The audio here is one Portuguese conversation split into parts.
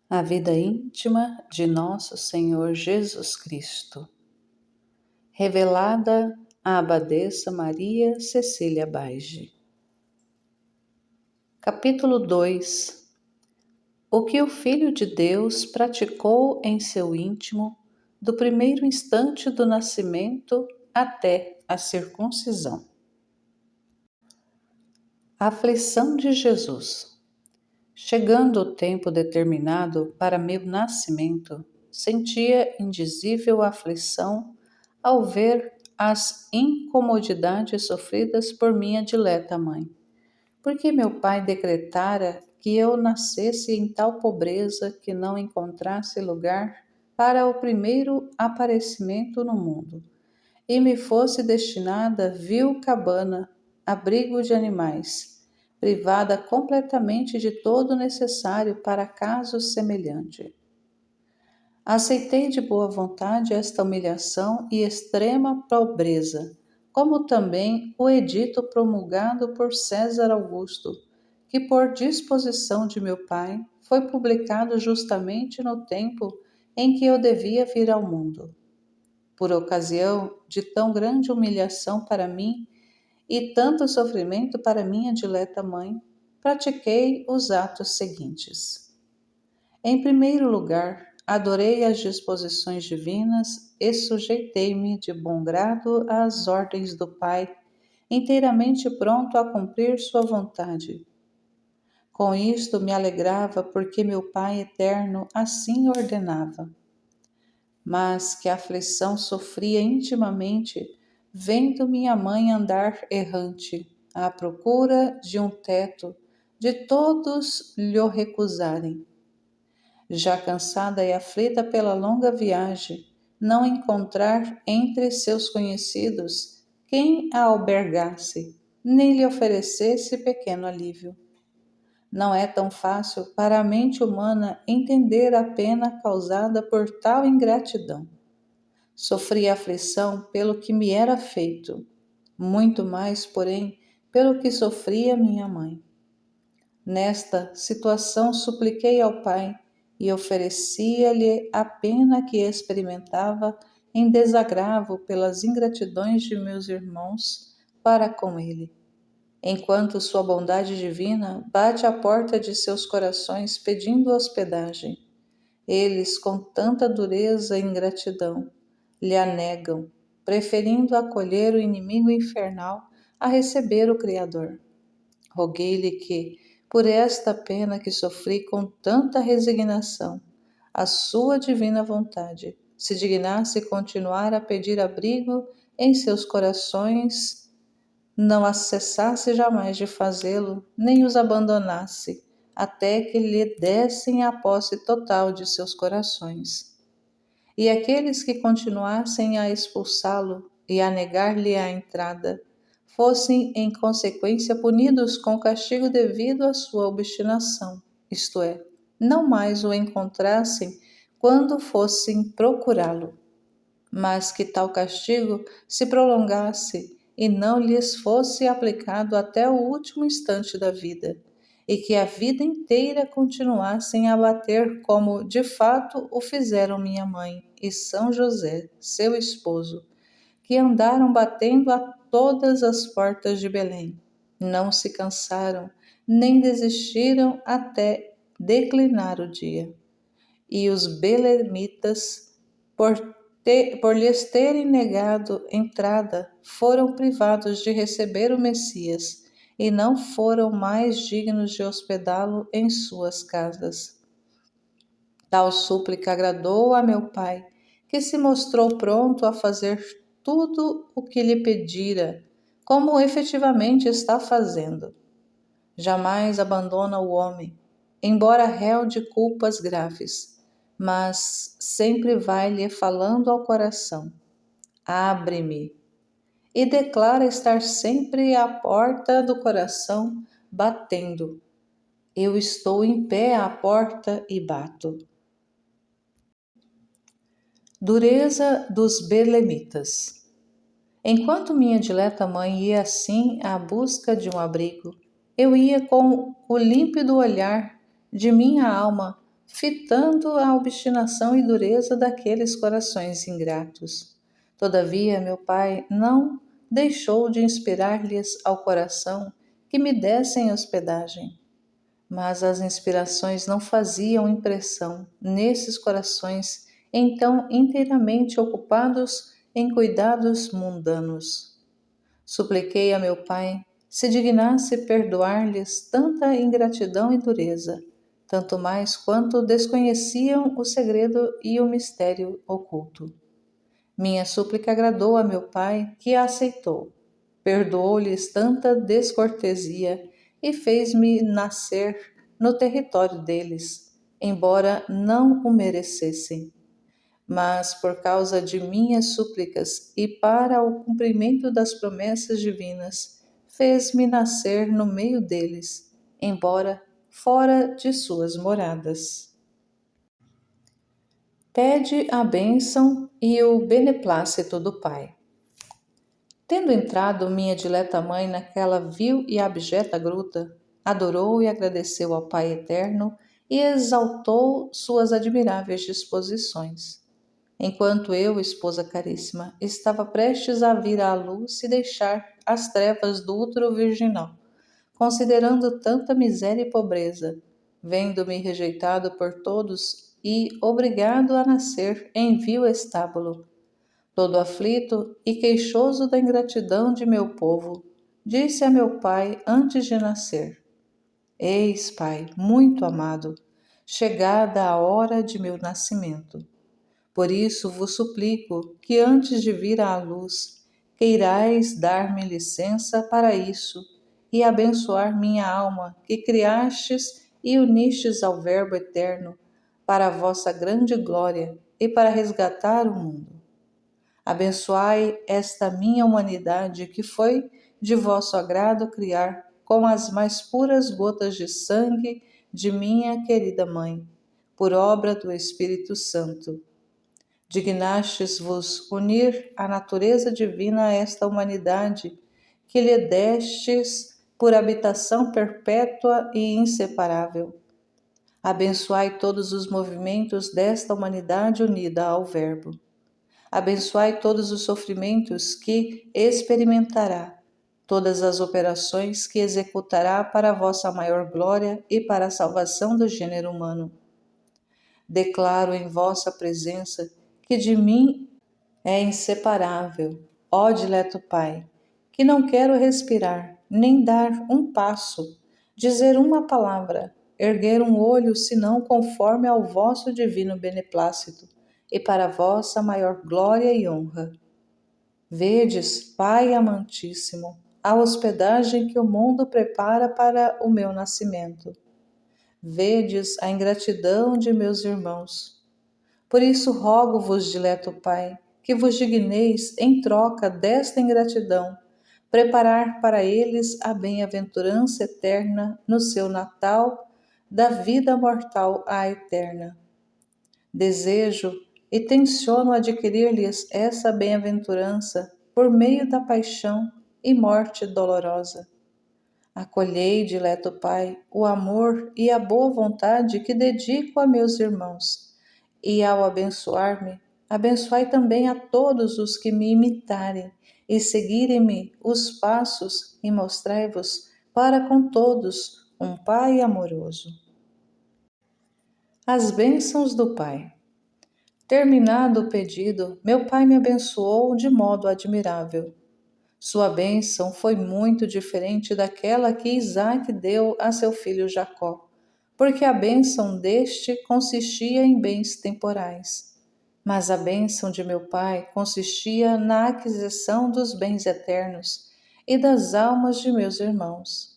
A vida íntima de nosso Senhor Jesus Cristo, revelada à Abadesa Maria Cecília Baige. Capítulo 2. O que o Filho de Deus praticou em seu íntimo, do primeiro instante do nascimento até a circuncisão. A aflição de Jesus. Chegando o tempo determinado para meu nascimento, sentia indizível aflição ao ver as incomodidades sofridas por minha dileta mãe, porque meu pai decretara que eu nascesse em tal pobreza que não encontrasse lugar para o primeiro aparecimento no mundo, e me fosse destinada vil cabana, abrigo de animais, privada completamente de todo o necessário para caso semelhante. Aceitei de boa vontade esta humilhação e extrema pobreza, como também o edito promulgado por César Augusto, que por disposição de meu pai foi publicado justamente no tempo em que eu devia vir ao mundo. Por ocasião de tão grande humilhação para mim e tanto sofrimento para minha dileta mãe, pratiquei os atos seguintes. Em primeiro lugar, adorei as disposições divinas e sujeitei-me de bom grado às ordens do Pai, inteiramente pronto a cumprir sua vontade. Com isto me alegrava porque meu Pai eterno assim ordenava. Mas que aflição sofria intimamente vendo minha mãe andar errante, à procura de um teto, de todos lhe recusarem. Já cansada e aflita pela longa viagem, não encontrar entre seus conhecidos quem a albergasse, nem lhe oferecesse pequeno alívio. Não é tão fácil para a mente humana entender a pena causada por tal ingratidão. Sofri aflição pelo que me era feito, muito mais, porém, pelo que sofria minha mãe. Nesta situação supliquei ao Pai e oferecia-lhe a pena que experimentava em desagravo pelas ingratidões de meus irmãos para com ele, enquanto sua bondade divina bate à porta de seus corações pedindo hospedagem. Eles, com tanta dureza e ingratidão, lhe a negam, preferindo acolher o inimigo infernal a receber o Criador. Roguei-lhe que, por esta pena que sofri com tanta resignação, a sua divina vontade se dignasse continuar a pedir abrigo em seus corações, não cessasse jamais de fazê-lo, nem os abandonasse, até que lhe dessem a posse total de seus corações. E aqueles que continuassem a expulsá-lo e a negar-lhe a entrada, fossem em consequência punidos com o castigo devido à sua obstinação, isto é, não mais o encontrassem quando fossem procurá-lo, mas que tal castigo se prolongasse e não lhes fosse aplicado até o último instante da vida, e que a vida inteira continuassem a bater como de fato o fizeram minha mãe e São José, seu esposo, que andaram batendo a todas as portas de Belém. Não se cansaram, nem desistiram até declinar o dia. E os belemitas, por lhes terem negado entrada, foram privados de receber o Messias, e não foram mais dignos de hospedá-lo em suas casas. Tal súplica agradou a meu pai, que se mostrou pronto a fazer tudo o que lhe pedira, como efetivamente está fazendo. Jamais abandona o homem, embora réu de culpas graves, mas sempre vai-lhe falando ao coração: abre-me, e declara estar sempre à porta do coração, batendo. Eu estou em pé à porta e bato. Dureza dos belemitas. Enquanto minha dileta mãe ia assim à busca de um abrigo, eu ia com o límpido olhar de minha alma fitando a obstinação e dureza daqueles corações ingratos. Todavia, meu pai não deixou de inspirar-lhes ao coração que me dessem hospedagem. Mas as inspirações não faziam impressão nesses corações então inteiramente ocupados em cuidados mundanos. Supliquei a meu pai se dignasse perdoar-lhes tanta ingratidão e dureza, tanto mais quanto desconheciam o segredo e o mistério oculto. Minha súplica agradou a meu pai, que a aceitou. Perdoou-lhes tanta descortesia e fez-me nascer no território deles, embora não o merecessem. Mas por causa de minhas súplicas e para o cumprimento das promessas divinas, fez-me nascer no meio deles, embora fora de suas moradas. Pede a bênção e o beneplácito do Pai. Tendo entrado minha dileta mãe naquela vil e abjeta gruta, adorou e agradeceu ao Pai Eterno e exaltou suas admiráveis disposições. Enquanto eu, esposa caríssima, estava prestes a vir à luz e deixar as trevas do útero virginal, considerando tanta miséria e pobreza, vendo-me rejeitado por todos e obrigado a nascer em vil estábulo, todo aflito e queixoso da ingratidão de meu povo, disse a meu pai antes de nascer: Eis, Pai, muito amado, chegada a hora de meu nascimento. Por isso vos suplico que antes de vir à luz, queirais dar-me licença para isso e abençoar minha alma que criastes e unistes ao Verbo eterno para a vossa grande glória e para resgatar o mundo. Abençoai esta minha humanidade que foi de vosso agrado criar com as mais puras gotas de sangue de minha querida Mãe, por obra do Espírito Santo. Dignastes-vos unir a natureza divina a esta humanidade, que lhe destes por habitação perpétua e inseparável. Abençoai todos os movimentos desta humanidade unida ao Verbo. Abençoai todos os sofrimentos que experimentará, todas as operações que executará para a vossa maior glória e para a salvação do gênero humano. Declaro em vossa presença que de mim é inseparável, ó dileto Pai, que não quero respirar, nem dar um passo, dizer uma palavra, erguer um olho, senão conforme ao vosso divino beneplácito, e para a vossa maior glória e honra. Vedes, Pai amantíssimo, a hospedagem que o mundo prepara para o meu nascimento. Vedes a ingratidão de meus irmãos. Por isso rogo-vos, dileto Pai, que vos digneis, em troca desta ingratidão, preparar para eles a bem-aventurança eterna no seu Natal, da vida mortal à eterna. Desejo e tenciono adquirir-lhes essa bem-aventurança por meio da paixão e morte dolorosa. Acolhei, dileto Pai, o amor e a boa vontade que dedico a meus irmãos, e ao abençoar-me, abençoai também a todos os que me imitarem e seguirem-me os passos e mostrai-vos para com todos um Pai amoroso. As bênçãos do Pai. Terminado o pedido, meu pai me abençoou de modo admirável. Sua bênção foi muito diferente daquela que Isaque deu a seu filho Jacó, porque a bênção deste consistia em bens temporais. Mas a bênção de meu pai consistia na aquisição dos bens eternos e das almas de meus irmãos.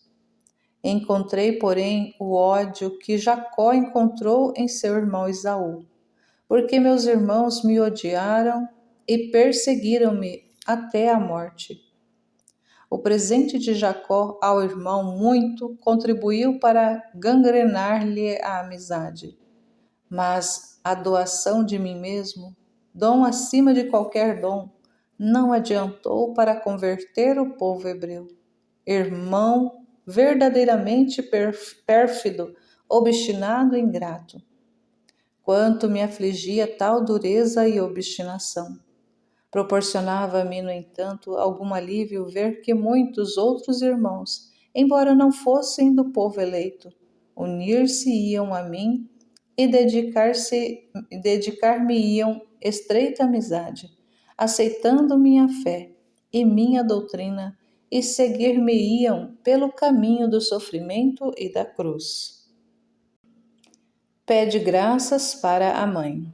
Encontrei, porém, o ódio que Jacó encontrou em seu irmão Esaú, porque meus irmãos me odiaram e perseguiram-me até a morte. O presente de Jacó ao irmão muito contribuiu para gangrenar-lhe a amizade, mas a doação de mim mesmo, dom acima de qualquer dom, não adiantou para converter o povo hebreu. Irmão verdadeiramente pérfido, obstinado e ingrato. quanto me afligia tal dureza e obstinação. Proporcionava-me, no entanto, algum alívio ver que muitos outros irmãos, embora não fossem do povo eleito, unir-se-iam a mim e dedicar-me-iam estreita amizade, aceitando minha fé e minha doutrina, e seguir-me-iam pelo caminho do sofrimento e da cruz. Pede graças para a mãe.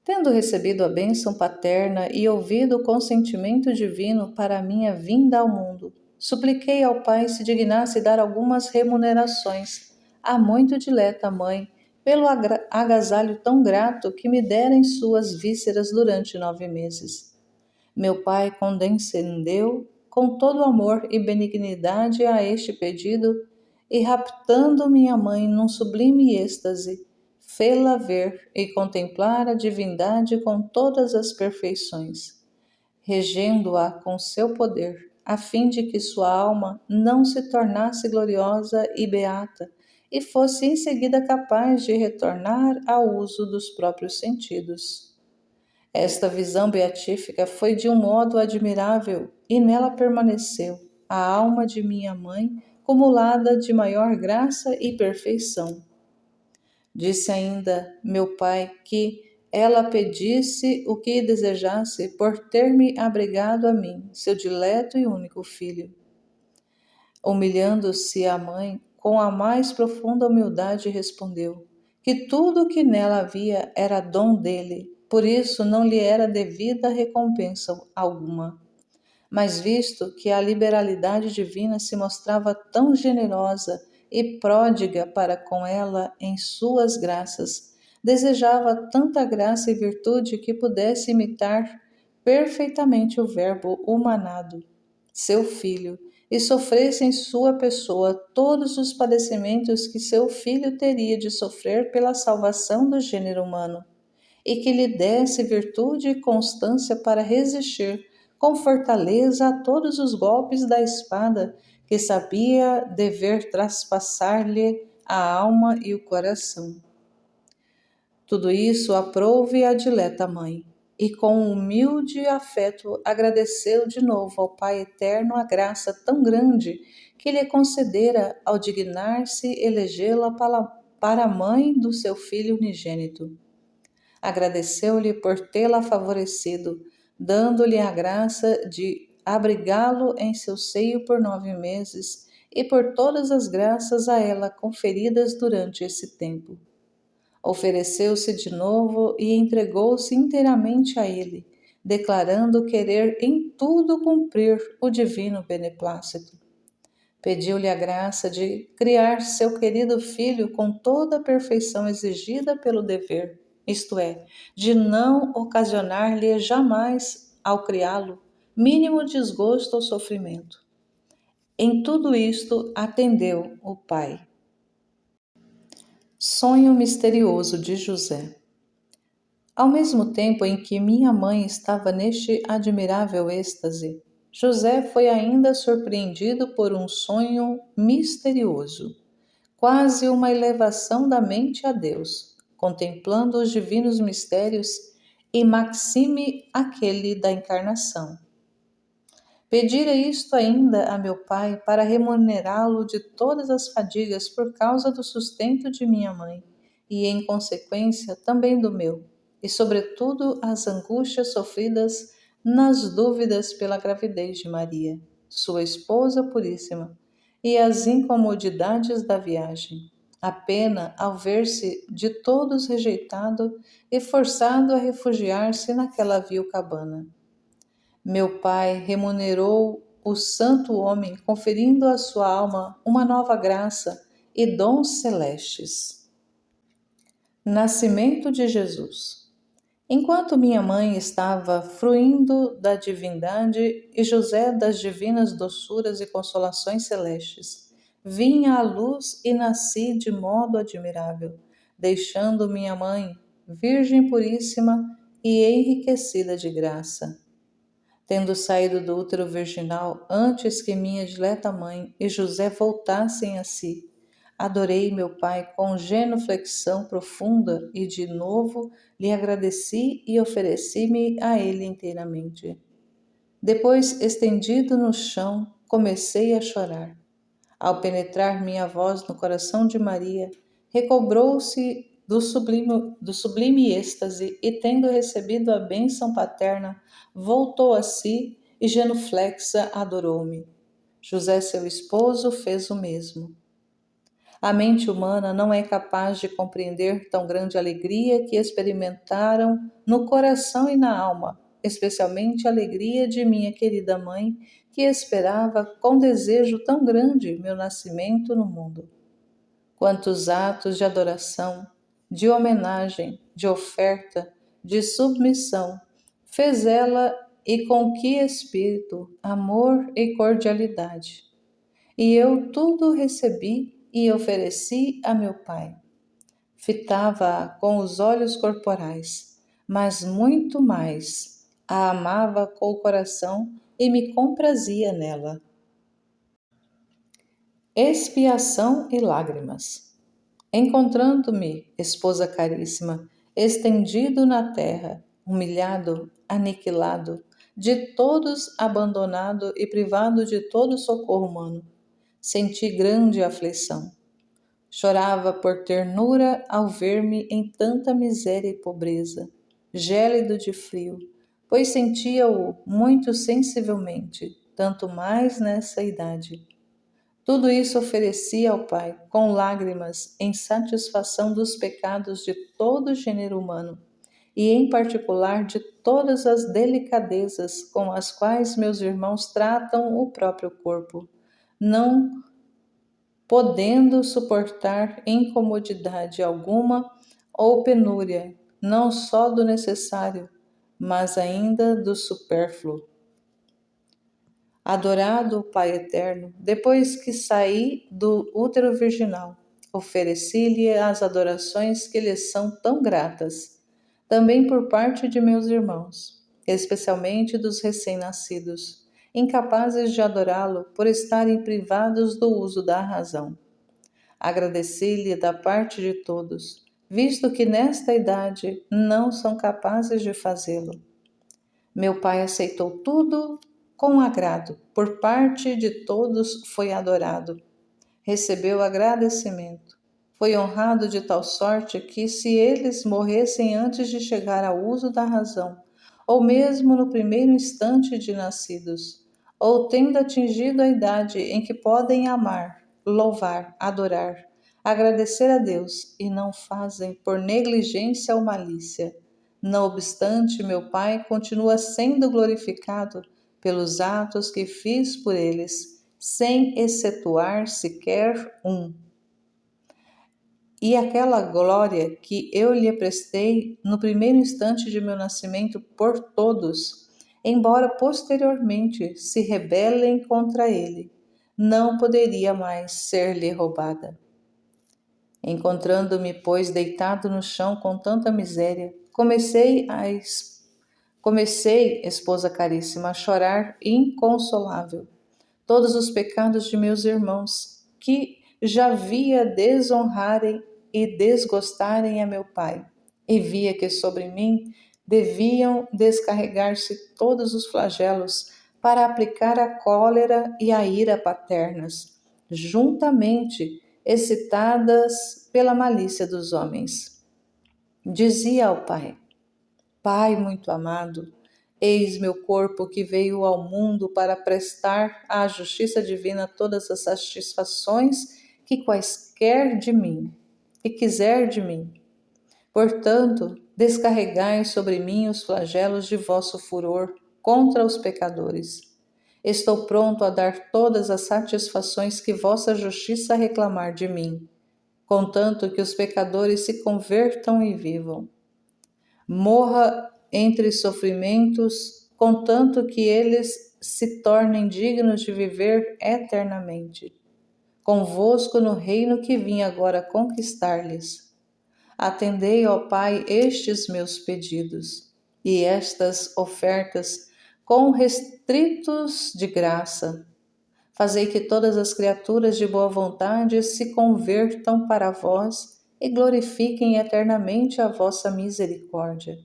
Tendo recebido a bênção paterna e ouvido o consentimento divino para a minha vinda ao mundo, supliquei ao Pai se dignasse dar algumas remunerações à muito dileta mãe pelo agasalho tão grato que me dera em suas vísceras durante 9 meses. Meu Pai condescendeu com todo amor e benignidade a este pedido e, raptando minha mãe num sublime êxtase, fê-la ver e contemplar a divindade com todas as perfeições, regendo-a com seu poder, a fim de que sua alma não se tornasse gloriosa e beata e fosse em seguida capaz de retornar ao uso dos próprios sentidos. Esta visão beatífica foi de um modo admirável e nela permaneceu a alma de minha mãe cumulada de maior graça e perfeição. Disse ainda meu pai que ela pedisse o que desejasse por ter me abrigado a mim, seu dileto e único filho. Humilhando-se a mãe, com a mais profunda humildade respondeu que tudo o que nela havia era dom dele, por isso não lhe era devida recompensa alguma. Mas visto que a liberalidade divina se mostrava tão generosa e pródiga para com ela em suas graças, desejava tanta graça e virtude que pudesse imitar perfeitamente o Verbo humanado, seu Filho, e sofresse em sua pessoa todos os padecimentos que seu Filho teria de sofrer pela salvação do gênero humano, e que lhe desse virtude e constância para resistir com fortaleza a todos os golpes da espada que sabia dever traspassar-lhe a alma e o coração. Tudo isso aprouve a dileta mãe, e com um humilde afeto agradeceu de novo ao Pai Eterno a graça tão grande que lhe concedera ao dignar-se elegê-la para a mãe do seu filho unigênito. Agradeceu-lhe por tê-la favorecido, dando-lhe a graça de abrigá-lo em seu seio por 9 meses e por todas as graças a ela conferidas durante esse tempo. Ofereceu-se de novo e entregou-se inteiramente a ele, declarando querer em tudo cumprir o divino beneplácito. Pediu-lhe a graça de criar seu querido filho com toda a perfeição exigida pelo dever, isto é, de não ocasionar-lhe jamais, ao criá-lo, mínimo desgosto ou sofrimento. Em tudo isto atendeu o Pai. Sonho misterioso de José. Ao mesmo tempo em que minha mãe estava neste admirável êxtase, José foi ainda surpreendido por um sonho misterioso, quase uma elevação da mente a Deus, contemplando os divinos mistérios e maxime aquele da encarnação. Pedira isto ainda a meu pai para remunerá-lo de todas as fadigas por causa do sustento de minha mãe, e em consequência também do meu, e sobretudo as angústias sofridas nas dúvidas pela gravidez de Maria, sua esposa puríssima, e as incomodidades da viagem, a pena ao ver-se de todos rejeitado e forçado a refugiar-se naquela vil cabana. Meu pai remunerou o santo homem, conferindo à sua alma uma nova graça e dons celestes. Nascimento de Jesus. Enquanto minha mãe estava fruindo da divindade e José das divinas doçuras e consolações celestes, vim à luz e nasci de modo admirável, deixando minha mãe, virgem puríssima e enriquecida de graça. Tendo saído do útero virginal antes que minha dileta mãe e José voltassem a si, Adorei meu Pai com genuflexão profunda e de novo lhe agradeci e ofereci-me a Ele inteiramente. Depois, estendido no chão, comecei a chorar. Ao penetrar minha voz no coração de Maria, recobrou-se do sublime êxtase e, tendo recebido a bênção paterna, voltou a si e genuflexa adorou-me. José, seu esposo, fez o mesmo. A mente humana não é capaz de compreender tão grande alegria que experimentaram no coração e na alma, especialmente a alegria de minha querida mãe, que esperava com desejo tão grande meu nascimento no mundo. Quantos atos de adoração, de homenagem, de oferta, de submissão fez ela e com que espírito, amor e cordialidade. E eu tudo recebi e ofereci a meu Pai. Fitava-a com os olhos corporais, mas muito mais a amava com o coração e me comprazia nela. Expiação e lágrimas. Encontrando-me, esposa caríssima, estendido na terra, humilhado, aniquilado, de todos abandonado e privado de todo socorro humano, senti grande aflição. Chorava por ternura ao ver-me em tanta miséria e pobreza, gélido de frio, pois sentia-o muito sensivelmente, tanto mais nessa idade. Tudo isso oferecia ao Pai, com lágrimas, em satisfação dos pecados de todo o gênero humano, e em particular de todas as delicadezas com as quais meus irmãos tratam o próprio corpo, não podendo suportar incomodidade alguma ou penúria, não só do necessário, mas ainda do supérfluo. Adorado Pai eterno, depois que saí do útero virginal, ofereci-lhe as adorações que lhes são tão gratas, também por parte de meus irmãos, especialmente dos recém-nascidos, incapazes de adorá-lo por estarem privados do uso da razão. Agradeci-lhe da parte de todos, visto que nesta idade não são capazes de fazê-lo. Meu Pai aceitou tudo com agrado, por parte de todos foi adorado. Recebeu agradecimento. Foi honrado de tal sorte que, se eles morressem antes de chegar ao uso da razão, ou mesmo no primeiro instante de nascidos, ou tendo atingido a idade em que podem amar, louvar, adorar, agradecer a Deus e não fazem por negligência ou malícia, não obstante, meu Pai continua sendo glorificado pelos atos que fiz por eles, sem excetuar sequer um. E aquela glória que eu lhe prestei no primeiro instante de meu nascimento por todos, embora posteriormente se rebelem contra ele, não poderia mais ser-lhe roubada. Encontrando-me, pois, deitado no chão com tanta miséria, comecei, esposa caríssima, a chorar inconsolável. Todos os pecados de meus irmãos, que já via desonrarem e desgostarem a meu Pai, e via que sobre mim deviam descarregar-se todos os flagelos para aplicar a cólera e a ira paternas, juntamente excitadas pela malícia dos homens. Dizia ao Pai: Pai muito amado, eis meu corpo que veio ao mundo para prestar à justiça divina todas as satisfações que quaisquer de mim, e quiser de mim. Portanto, descarregai sobre mim os flagelos de vosso furor contra os pecadores. Estou pronto a dar todas as satisfações que vossa justiça reclamar de mim, contanto que os pecadores se convertam e vivam. Morra entre sofrimentos, contanto que eles se tornem dignos de viver eternamente, convosco no reino que vim agora conquistar-lhes. Atendei, ó Pai, estes meus pedidos e estas ofertas com restritos de graça. Fazei que todas as criaturas de boa vontade se convertam para vós e glorifiquem eternamente a vossa misericórdia.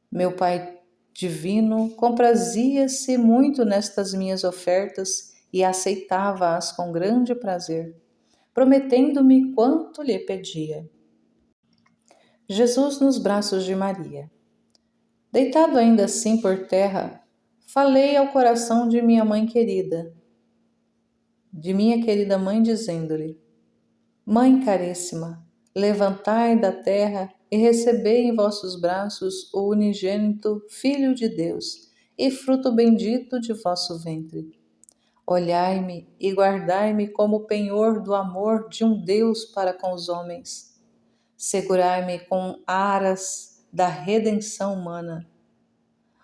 Meu Pai divino comprazia-se muito nestas minhas ofertas e aceitava-as com grande prazer, prometendo-me quanto lhe pedia. Jesus nos braços de Maria. Deitado ainda assim por terra, falei ao coração de minha mãe querida, de minha querida mãe, dizendo-lhe: Mãe caríssima, levantai da terra e recebei em vossos braços o unigênito Filho de Deus e fruto bendito de vosso ventre. Olhai-me e guardai-me como penhor do amor de um Deus para com os homens. Segurai-me com aras da redenção humana.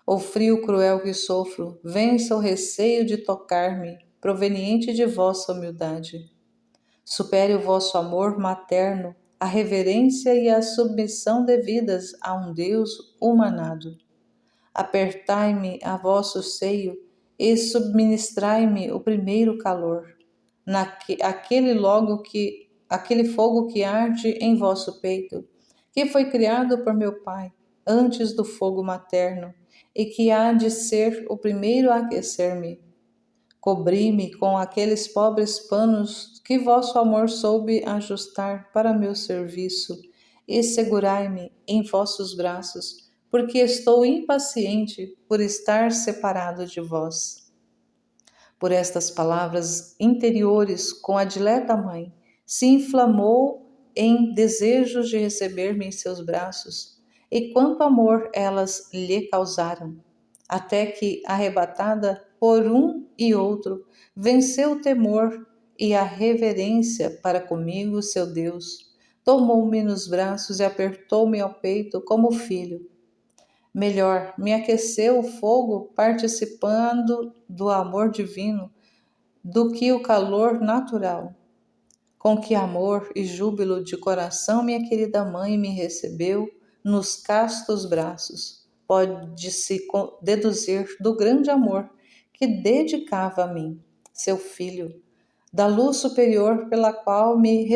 O frio cruel que sofro, vença o receio de tocar-me, proveniente de vossa humildade. Supere o vosso amor materno, a reverência e a submissão devidas a um Deus humanado. Apertai-me a vosso seio e subministrai-me o primeiro calor, aquele fogo que arde em vosso peito, que foi criado por meu Pai antes do fogo materno e que há de ser o primeiro a aquecer-me. Cobri-me com aqueles pobres panos que vosso amor soube ajustar para meu serviço e segurai-me em vossos braços, porque estou impaciente por estar separado de vós. Por estas palavras interiores, com a dileta mãe, se inflamou em desejos de receber-me em seus braços, e quanto amor elas lhe causaram, até que, arrebatada por um e outro, venceu o temor e a reverência para comigo, seu Deus. Tomou-me nos braços e apertou-me ao peito como filho. Melhor, me aqueceu o fogo participando do amor divino do que o calor natural. Com que amor e júbilo de coração minha querida mãe me recebeu nos castos braços. Pode-se deduzir do grande amor que dedicava a mim, seu filho, da luz superior pela qual me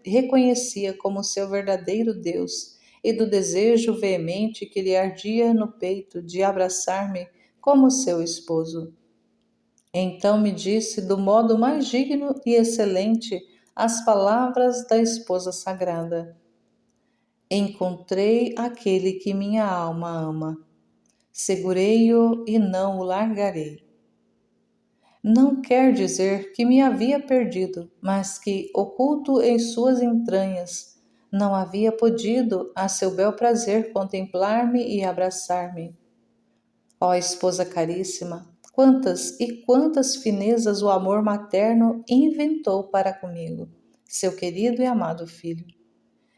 reconhecia como seu verdadeiro Deus e do desejo veemente que lhe ardia no peito de abraçar-me como seu esposo. Então me disse do modo mais digno e excelente as palavras da esposa sagrada. Encontrei aquele que minha alma ama. Segurei-o e não o largarei. Não quer dizer que me havia perdido, mas que, oculto em suas entranhas, não havia podido, a seu bel prazer, contemplar-me e abraçar-me. Ó esposa caríssima, quantas e quantas finezas o amor materno inventou para comigo, seu querido e amado filho.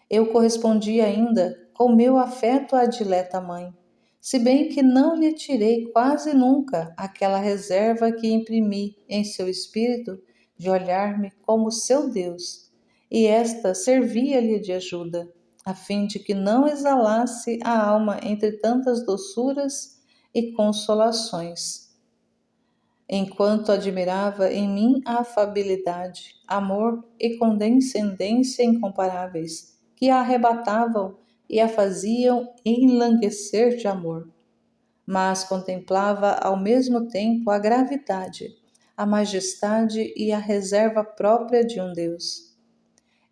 Eu correspondi ainda com meu afeto à dileta mãe, se bem que não lhe tirei quase nunca aquela reserva que imprimi em seu espírito de olhar-me como seu Deus, e esta servia-lhe de ajuda, a fim de que não exalasse a alma entre tantas doçuras e consolações. Enquanto admirava em mim a afabilidade, amor e condescendência incomparáveis, que a arrebatavam e a faziam enlanguecer de amor. Mas contemplava ao mesmo tempo a gravidade, a majestade e a reserva própria de um Deus.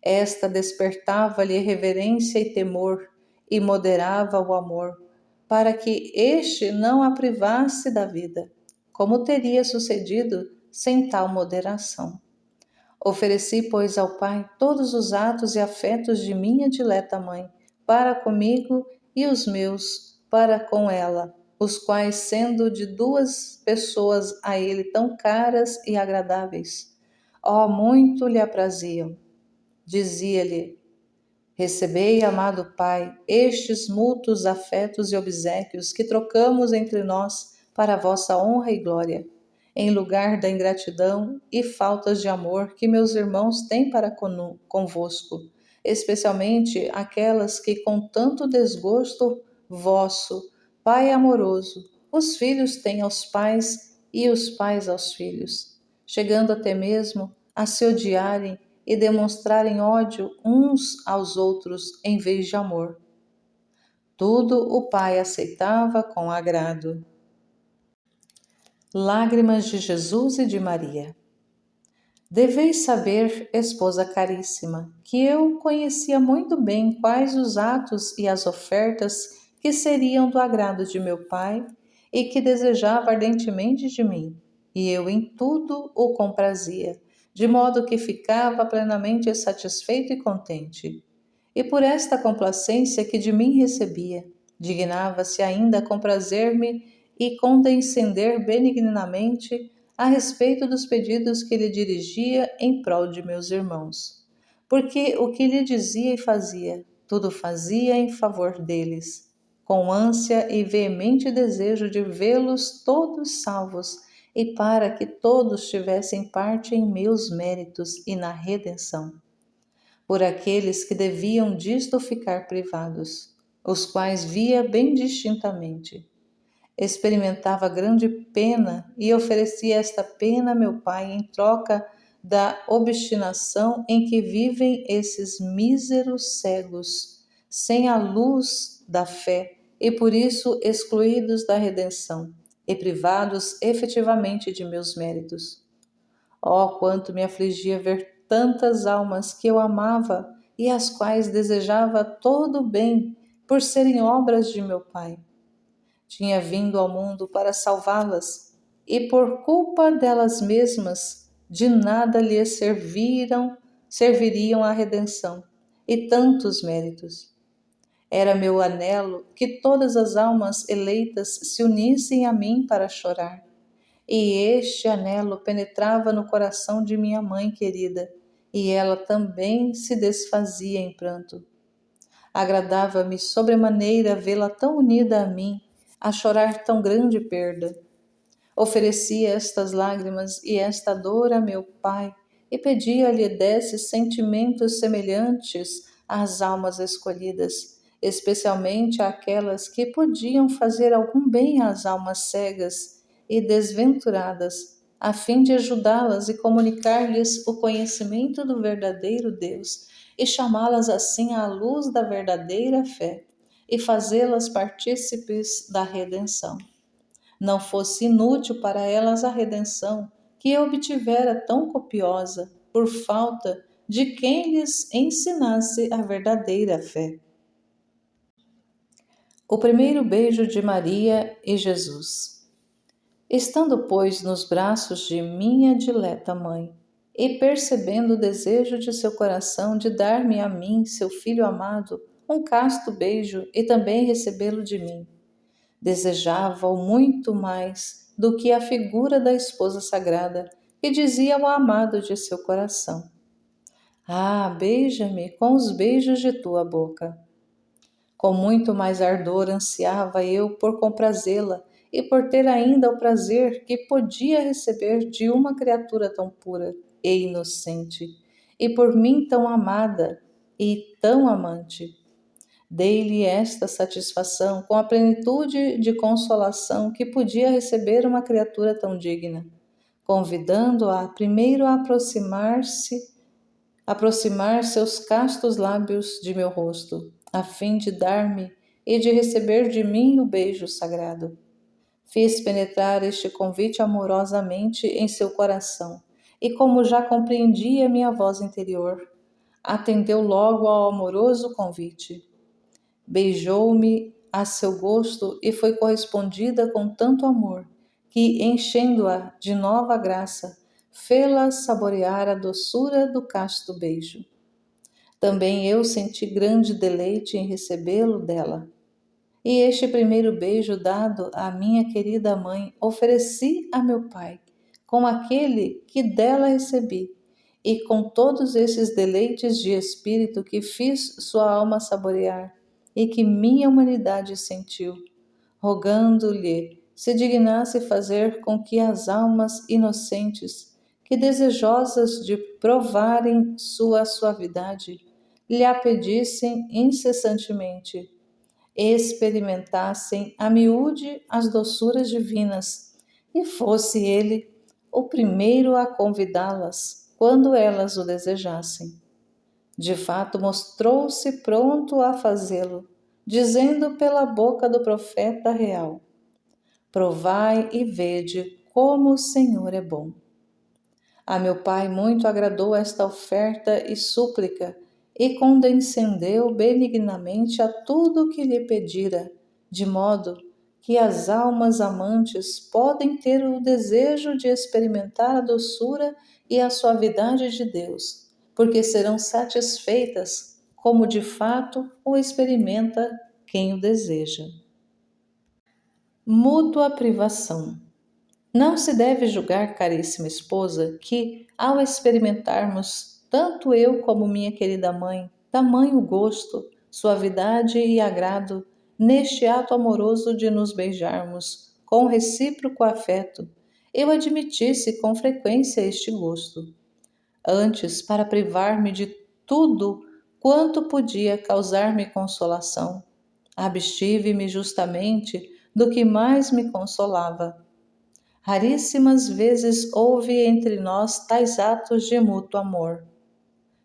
Esta despertava-lhe reverência e temor e moderava o amor, para que este não a privasse da vida, como teria sucedido sem tal moderação. Ofereci, pois, ao Pai todos os atos e afetos de minha dileta mãe, para comigo e os meus para com ela, os quais, sendo de duas pessoas a ele tão caras e agradáveis, muito lhe apraziam. Dizia-lhe: recebei, amado Pai, estes mútuos afetos e obséquios que trocamos entre nós para a vossa honra e glória, em lugar da ingratidão e faltas de amor que meus irmãos têm para convosco, especialmente aquelas que com tanto desgosto vosso, Pai amoroso, os filhos têm aos pais e os pais aos filhos. chegando até mesmo a se odiarem e demonstrarem ódio uns aos outros em vez de amor. Tudo o Pai aceitava com agrado. Lágrimas de Jesus e de Maria. Deveis saber, esposa caríssima, que eu conhecia muito bem quais os atos e as ofertas que seriam do agrado de meu Pai e que desejava ardentemente de mim, e eu em tudo o comprazia, de modo que ficava plenamente satisfeito e contente. E por esta complacência que de mim recebia, dignava-se ainda a comprazer-me e condescender benignamente a respeito dos pedidos que lhe dirigia em prol de meus irmãos. Porque o que lhe dizia e fazia, tudo fazia em favor deles, com ânsia e veemente desejo de vê-los todos salvos e para que todos tivessem parte em meus méritos e na redenção. Por aqueles que deviam disto ficar privados, os quais via bem distintamente. Experimentava grande pena e oferecia esta pena a meu Pai em troca da obstinação em que vivem esses míseros cegos, sem a luz da fé e por isso excluídos da redenção e privados efetivamente de meus méritos. Oh, quanto me afligia ver tantas almas que eu amava e as quais desejava todo o bem por serem obras de meu Pai. Tinha vindo ao mundo para salvá-las e por culpa delas mesmas de nada lhes serviriam a redenção e tantos méritos. Era meu anelo que todas as almas eleitas se unissem a mim para chorar. E este anelo penetrava no coração de minha mãe querida, e ela também se desfazia em pranto. Agradava-me sobremaneira vê-la tão unida a mim, a chorar tão grande perda. Oferecia estas lágrimas e esta dor a meu Pai, e pedia-lhe desse sentimentos semelhantes às almas escolhidas, especialmente àquelas que podiam fazer algum bem às almas cegas e desventuradas, a fim de ajudá-las e comunicar-lhes o conhecimento do verdadeiro Deus, e chamá-las assim à luz da verdadeira fé, e fazê-las partícipes da redenção. Não fosse inútil para elas a redenção que eu obtivera tão copiosa, por falta de quem lhes ensinasse a verdadeira fé. O primeiro beijo de Maria e Jesus. Estando, pois, nos braços de minha dileta mãe, e percebendo o desejo de seu coração de dar-me a mim, seu filho amado, um casto beijo e também recebê-lo de mim, desejava-o muito mais do que a figura da esposa sagrada, que dizia ao amado de seu coração: Ah, beija-me com os beijos de tua boca. Com muito mais ardor ansiava eu por comprazê-la e por ter ainda o prazer que podia receber de uma criatura tão pura e inocente, e por mim tão amada e tão amante. Dei-lhe esta satisfação com a plenitude de consolação que podia receber uma criatura tão digna, convidando-a primeiro a aproximar seus castos lábios de meu rosto, a fim de dar-me e de receber de mim o beijo sagrado. Fiz penetrar este convite amorosamente em seu coração, e como já compreendia minha voz interior, atendeu logo ao amoroso convite. Beijou-me a seu gosto e foi correspondida com tanto amor, que, enchendo-a de nova graça, fê-la saborear a doçura do casto beijo. Também eu senti grande deleite em recebê-lo dela. E este primeiro beijo dado à minha querida mãe ofereci a meu pai, com aquele que dela recebi, e com todos esses deleites de espírito que fiz sua alma saborear e que minha humanidade sentiu, rogando-lhe se dignasse fazer com que as almas inocentes, que desejosas de provarem sua suavidade, lhe a pedissem incessantemente, experimentassem a miúde as doçuras divinas, e fosse ele o primeiro a convidá-las quando elas o desejassem. De fato, mostrou-se pronto a fazê-lo, dizendo pela boca do profeta real: Provai e vede como o Senhor é bom. A meu pai muito agradou esta oferta e súplica, e condescendeu benignamente a tudo o que lhe pedira, de modo que as almas amantes podem ter o desejo de experimentar a doçura e a suavidade de Deus, porque serão satisfeitas, como de fato o experimenta quem o deseja. Mútua privação. Não se deve julgar, caríssima esposa, que, ao experimentarmos, tanto eu como minha querida mãe, tamanho gosto, suavidade e agrado, neste ato amoroso de nos beijarmos, com recíproco afeto, eu admitisse com frequência este gosto. Antes, para privar-me de tudo quanto podia causar-me consolação, abstive-me justamente do que mais me consolava. Raríssimas vezes houve entre nós tais atos de mútuo amor.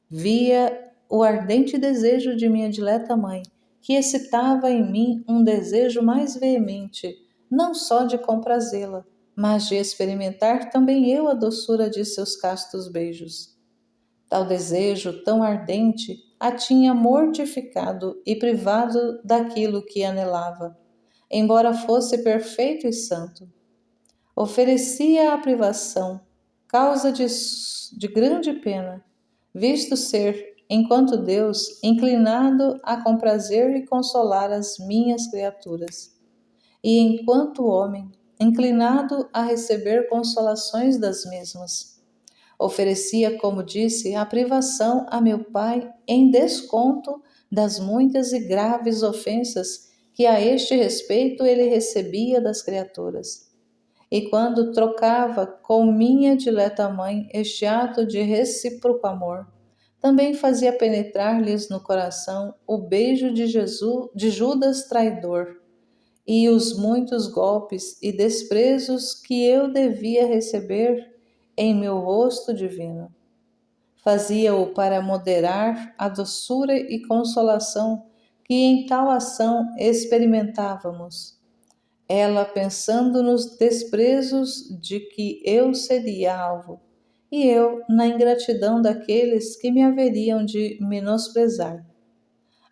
Via o ardente desejo de minha dileta mãe, que excitava em mim um desejo mais veemente, não só de comprazê-la, mas de experimentar também eu a doçura de seus castos beijos. Tal desejo tão ardente a tinha mortificado e privado daquilo que anelava, embora fosse perfeito e santo. Oferecia a privação, causa de grande pena, visto ser, enquanto Deus, inclinado a comprazer e consolar as minhas criaturas, e enquanto homem, inclinado a receber consolações das mesmas. Oferecia, como disse, a privação a meu pai em desconto das muitas e graves ofensas que a este respeito ele recebia das criaturas. E quando trocava com minha dileta mãe este ato de recíproco amor, também fazia penetrar-lhes no coração o beijo de Judas traidor e os muitos golpes e desprezos que eu devia receber em meu rosto divino. Fazia-o para moderar a doçura e consolação que em tal ação experimentávamos, ela pensando nos desprezos de que eu seria alvo, e eu na ingratidão daqueles que me haveriam de menosprezar.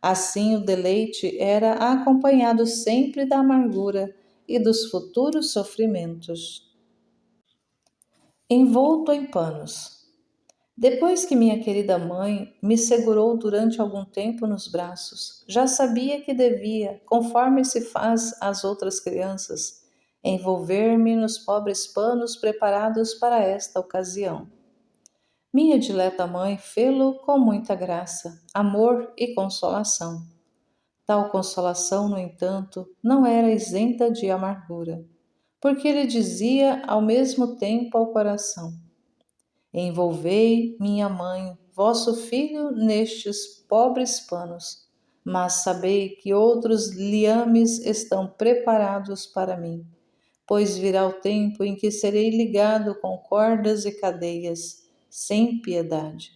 Assim o deleite era acompanhado sempre da amargura e dos futuros sofrimentos. Envolto em panos. Depois que minha querida mãe me segurou durante algum tempo nos braços, já sabia que devia, conforme se faz às outras crianças, envolver-me nos pobres panos preparados para esta ocasião. Minha dileta mãe fê-lo com muita graça, amor e consolação. Tal consolação, no entanto, não era isenta de amargura, porque ele dizia ao mesmo tempo ao coração: Envolvei, minha mãe, vosso filho nestes pobres panos, mas sabei que outros liames estão preparados para mim, pois virá o tempo em que serei ligado com cordas e cadeias, sem piedade.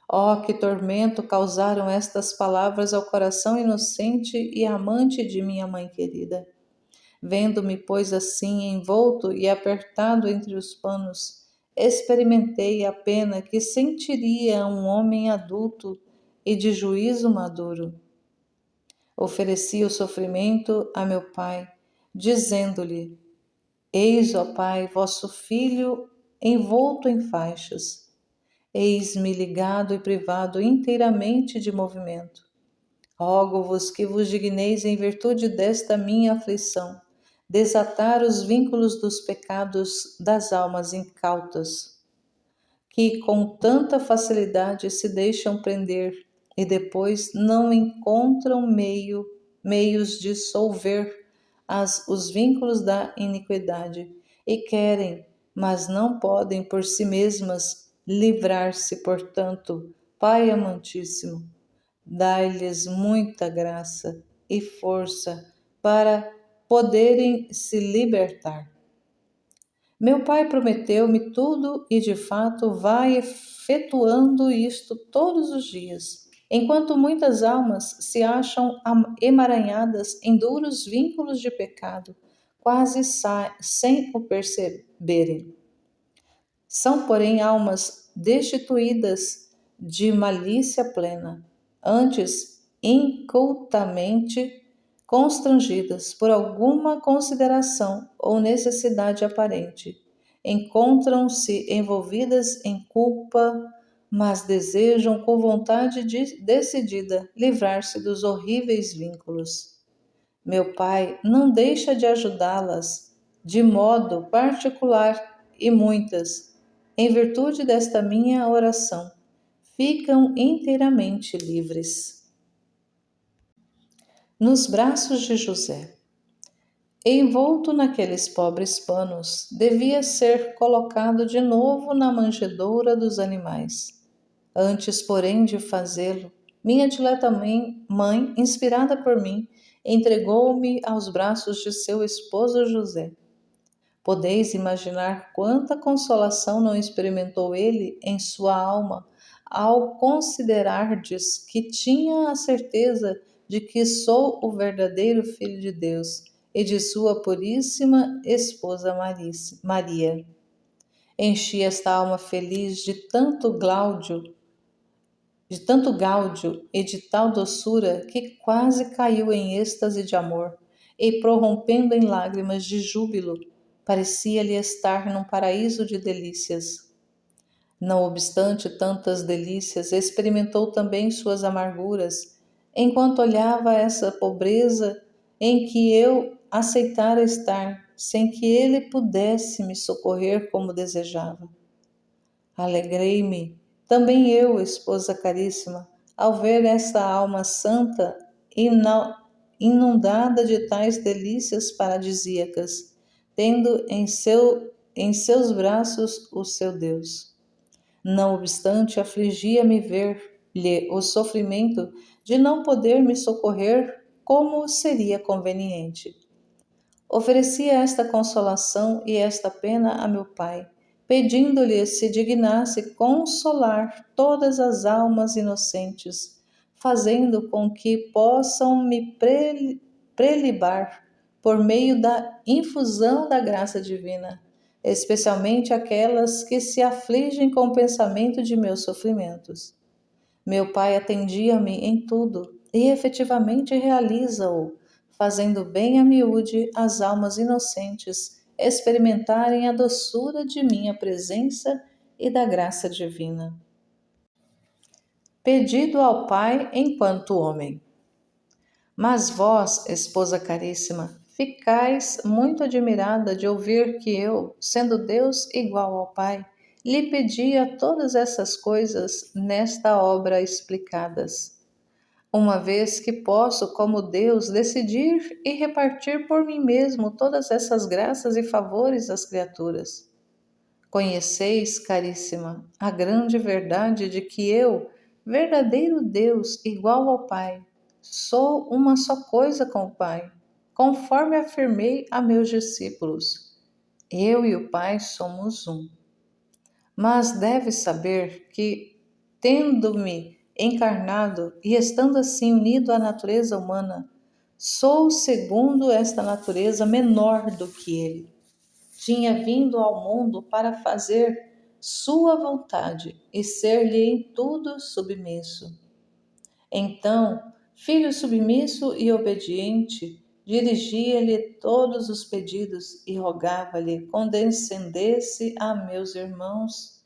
Oh, que tormento causaram estas palavras ao coração inocente e amante de minha mãe querida! Vendo-me, pois, assim envolto e apertado entre os panos, experimentei a pena que sentiria um homem adulto e de juízo maduro. Ofereci o sofrimento a meu pai, dizendo-lhe: Eis, ó Pai, vosso filho envolto em faixas. Eis-me ligado e privado inteiramente de movimento. Rogo-vos que vos digneis, em virtude desta minha aflição, desatar os vínculos dos pecados das almas incautas, que com tanta facilidade se deixam prender e depois não encontram meios de solver os vínculos da iniquidade e querem, mas não podem por si mesmas livrar-se. Portanto, Pai amantíssimo, dai-lhes muita graça e força para poderem se libertar. Meu pai prometeu-me tudo e de fato vai efetuando isto todos os dias, enquanto muitas almas se acham emaranhadas em duros vínculos de pecado, quase sem o perceberem. São, porém, almas destituídas de malícia plena, antes incultamente constrangidas por alguma consideração ou necessidade aparente. Encontram-se envolvidas em culpa, mas desejam com vontade decidida livrar-se dos horríveis vínculos. Meu Pai não deixa de ajudá-las de modo particular e muitas, em virtude desta minha oração, ficam inteiramente livres. Nos braços de José. Envolto naqueles pobres panos, devia ser colocado de novo na manjedoura dos animais. Antes, porém, de fazê-lo, minha dileta mãe, inspirada por mim, entregou-me aos braços de seu esposo José. Podeis imaginar quanta consolação não experimentou ele em sua alma ao considerardes que tinha a certeza de que sou o verdadeiro Filho de Deus e de sua puríssima esposa Maria. Enchi esta alma feliz de tanto gáudio e de tal doçura que quase caiu em êxtase de amor e, prorrompendo em lágrimas de júbilo, parecia-lhe estar num paraíso de delícias. Não obstante tantas delícias, experimentou também suas amarguras, enquanto olhava essa pobreza em que eu aceitara estar, sem que ele pudesse me socorrer como desejava. Alegrei-me, também eu, esposa caríssima, ao ver essa alma santa inundada de tais delícias paradisíacas, tendo em seus braços o seu Deus. Não obstante, afligia-me ver-lhe o sofrimento de não poder me socorrer como seria conveniente. Oferecia esta consolação e esta pena a meu Pai, pedindo-lhe se dignasse consolar todas as almas inocentes, fazendo com que possam me prelibar por meio da infusão da graça divina, especialmente aquelas que se afligem com o pensamento de meus sofrimentos. Meu Pai atendia-me em tudo e efetivamente realiza-o, fazendo bem a miúde as almas inocentes experimentarem a doçura de minha presença e da graça divina. Pedido ao Pai enquanto homem. Mas vós, esposa caríssima, ficais muito admirada de ouvir que eu, sendo Deus igual ao Pai, lhe pedia todas essas coisas nesta obra explicadas, uma vez que posso, como Deus, decidir e repartir por mim mesmo todas essas graças e favores às criaturas. Conheceis, caríssima, a grande verdade de que eu, verdadeiro Deus igual ao Pai, sou uma só coisa com o Pai, conforme afirmei a meus discípulos. Eu e o Pai somos um. Mas deves saber que, tendo-me encarnado e estando assim unido à natureza humana, sou segundo esta natureza menor do que ele. Tinha vindo ao mundo para fazer sua vontade e ser-lhe em tudo submisso. Então, filho submisso e obediente, dirigia-lhe todos os pedidos e rogava-lhe condescendesse a meus irmãos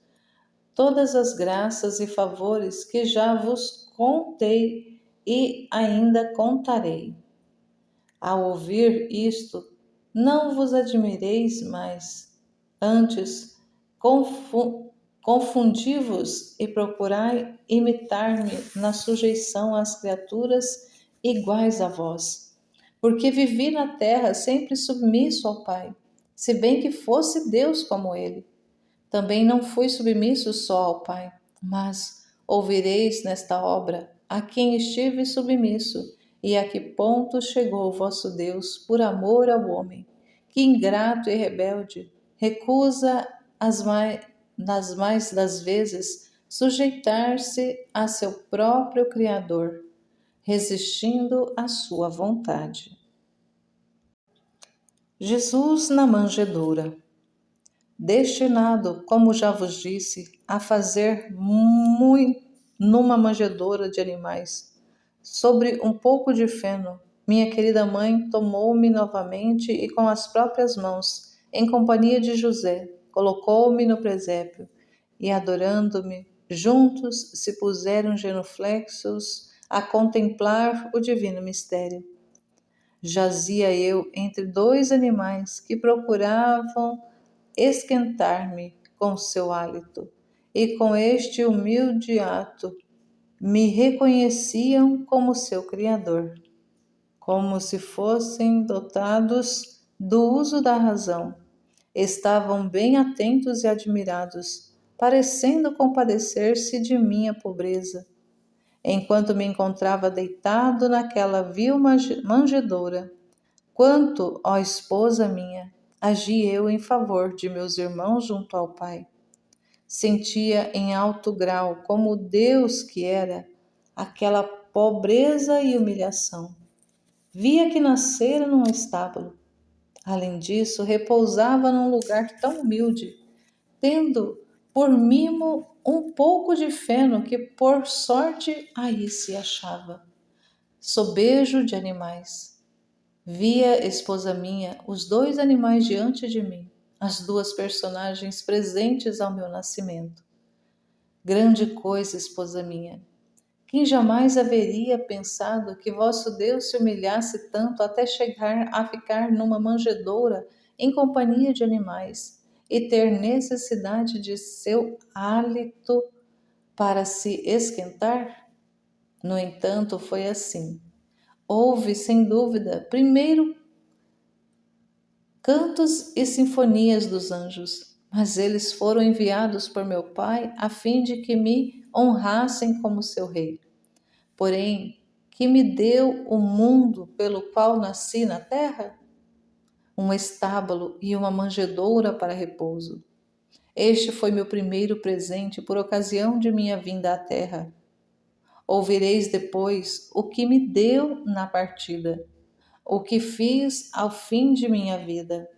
todas as graças e favores que já vos contei e ainda contarei. Ao ouvir isto, não vos admireis mais, antes confundi-vos e procurai imitar-me na sujeição às criaturas iguais a vós, porque vivi na terra sempre submisso ao Pai, se bem que fosse Deus como ele. Também não fui submisso só ao Pai, mas ouvireis nesta obra a quem estive submisso e a que ponto chegou o vosso Deus por amor ao homem, que ingrato e rebelde recusa nas mais das vezes sujeitar-se a seu próprio Criador, resistindo à sua vontade. Jesus na manjedoura. Destinado, como já vos disse, a fazer muito numa manjedoura de animais, sobre um pouco de feno, minha querida mãe tomou-me novamente e com as próprias mãos, em companhia de José, colocou-me no presépio e, adorando-me, juntos se puseram genuflexos a contemplar o divino mistério. Jazia eu entre dois animais que procuravam esquentar-me com seu hálito, e com este humilde ato me reconheciam como seu Criador, como se fossem dotados do uso da razão. Estavam bem atentos e admirados, parecendo compadecer-se de minha pobreza, enquanto me encontrava deitado naquela vil manjedoura. Quanto, ó esposa minha, agi eu em favor de meus irmãos junto ao Pai. Sentia em alto grau, como Deus que era, aquela pobreza e humilhação. Via que nascera num estábulo. Além disso, repousava num lugar tão humilde, tendo por mimo um pouco de feno que por sorte aí se achava. Sobejo de animais. Via, esposa minha, os dois animais diante de mim, as duas personagens presentes ao meu nascimento. Grande coisa, esposa minha. Quem jamais haveria pensado que vosso Deus se humilhasse tanto até chegar a ficar numa manjedoura em companhia de animais e ter necessidade de seu hálito para se esquentar? No entanto, foi assim. Houve, sem dúvida, primeiro cantos e sinfonias dos anjos, mas eles foram enviados por meu Pai a fim de que me honrassem como seu rei. Porém, que me deu o mundo pelo qual nasci na terra? Um estábulo e uma manjedoura para repouso. Este foi meu primeiro presente por ocasião de minha vinda à terra. Ouvireis depois o que me deu na partida, o que fiz ao fim de minha vida.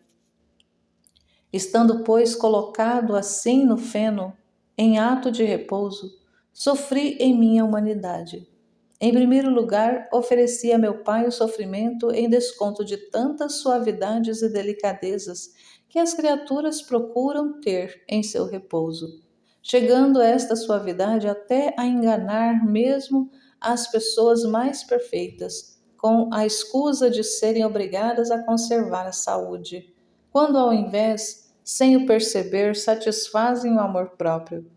Estando, pois, colocado assim no feno, em ato de repouso, sofri em minha humanidade. Em primeiro lugar, ofereci a meu Pai o sofrimento em desconto de tantas suavidades e delicadezas que as criaturas procuram ter em seu repouso, chegando esta suavidade até a enganar mesmo as pessoas mais perfeitas, com a escusa de serem obrigadas a conservar a saúde, quando ao invés, sem o perceber, satisfazem o amor próprio.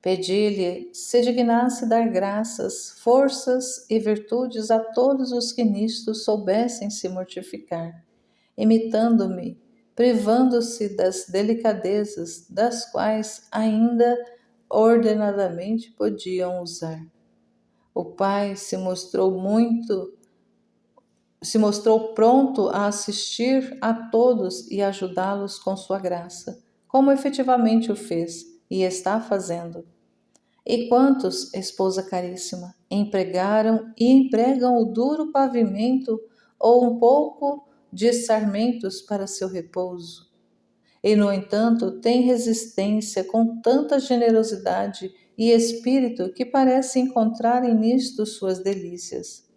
Pedi-lhe se dignasse dar graças, forças e virtudes a todos os que nisto soubessem se mortificar, imitando-me, privando-se das delicadezas das quais ainda ordenadamente podiam usar. O Pai se mostrou pronto a assistir a todos e ajudá-los com sua graça, como efetivamente o fez e está fazendo. E quantos, esposa caríssima, empregaram e empregam o duro pavimento ou um pouco de sarmentos para seu repouso? E, no entanto, têm resistência com tanta generosidade e espírito que parece encontrarem nisto suas delícias.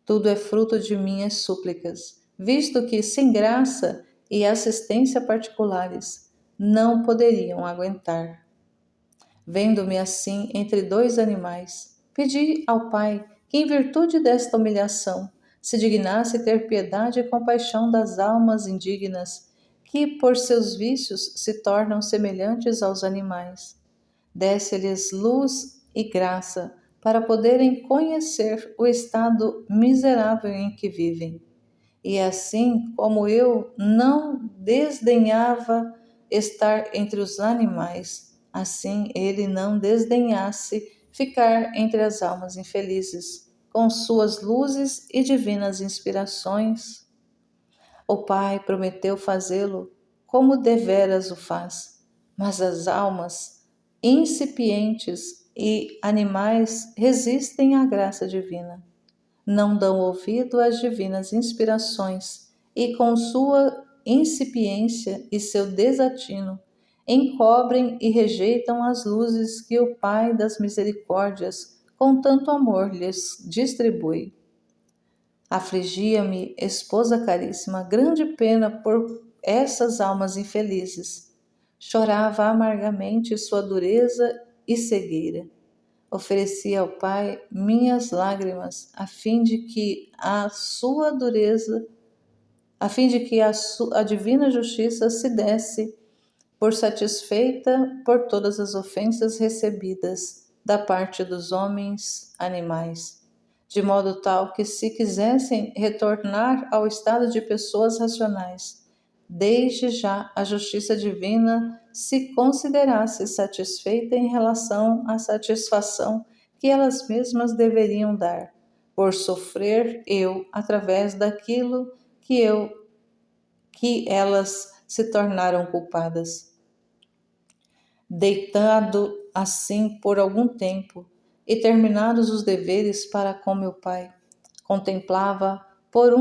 Tudo é fruto de minhas súplicas, visto que, sem graça e assistência particulares, não poderiam aguentar. Vendo-me assim entre dois animais, pedi ao Pai que, em virtude desta humilhação, se dignasse ter piedade e compaixão das almas indignas, que por seus vícios se tornam semelhantes aos animais. Desse-lhes luz e graça para poderem conhecer o estado miserável em que vivem. E assim como eu não desdenhava estar entre os animais, assim ele não desdenhasse ficar entre as almas infelizes, com suas luzes e divinas inspirações. O Pai prometeu fazê-lo como deveras o faz, mas as almas incipientes e animais resistem à graça divina, não dão ouvido às divinas inspirações e, com sua incipiência e seu desatino, encobrem e rejeitam as luzes que o Pai das Misericórdias com tanto amor lhes distribui. Afligia-me, esposa caríssima, grande pena por essas almas infelizes. Chorava amargamente sua dureza e cegueira. Oferecia ao Pai minhas lágrimas, a fim de que a divina justiça se desse por satisfeita por todas as ofensas recebidas da parte dos homens animais, de modo tal que, se quisessem retornar ao estado de pessoas racionais, desde já a justiça divina se considerasse satisfeita em relação à satisfação que elas mesmas deveriam dar, por sofrer eu através daquilo que elas se tornaram culpadas. Deitado assim por algum tempo, e terminados os deveres para com meu pai, contemplava por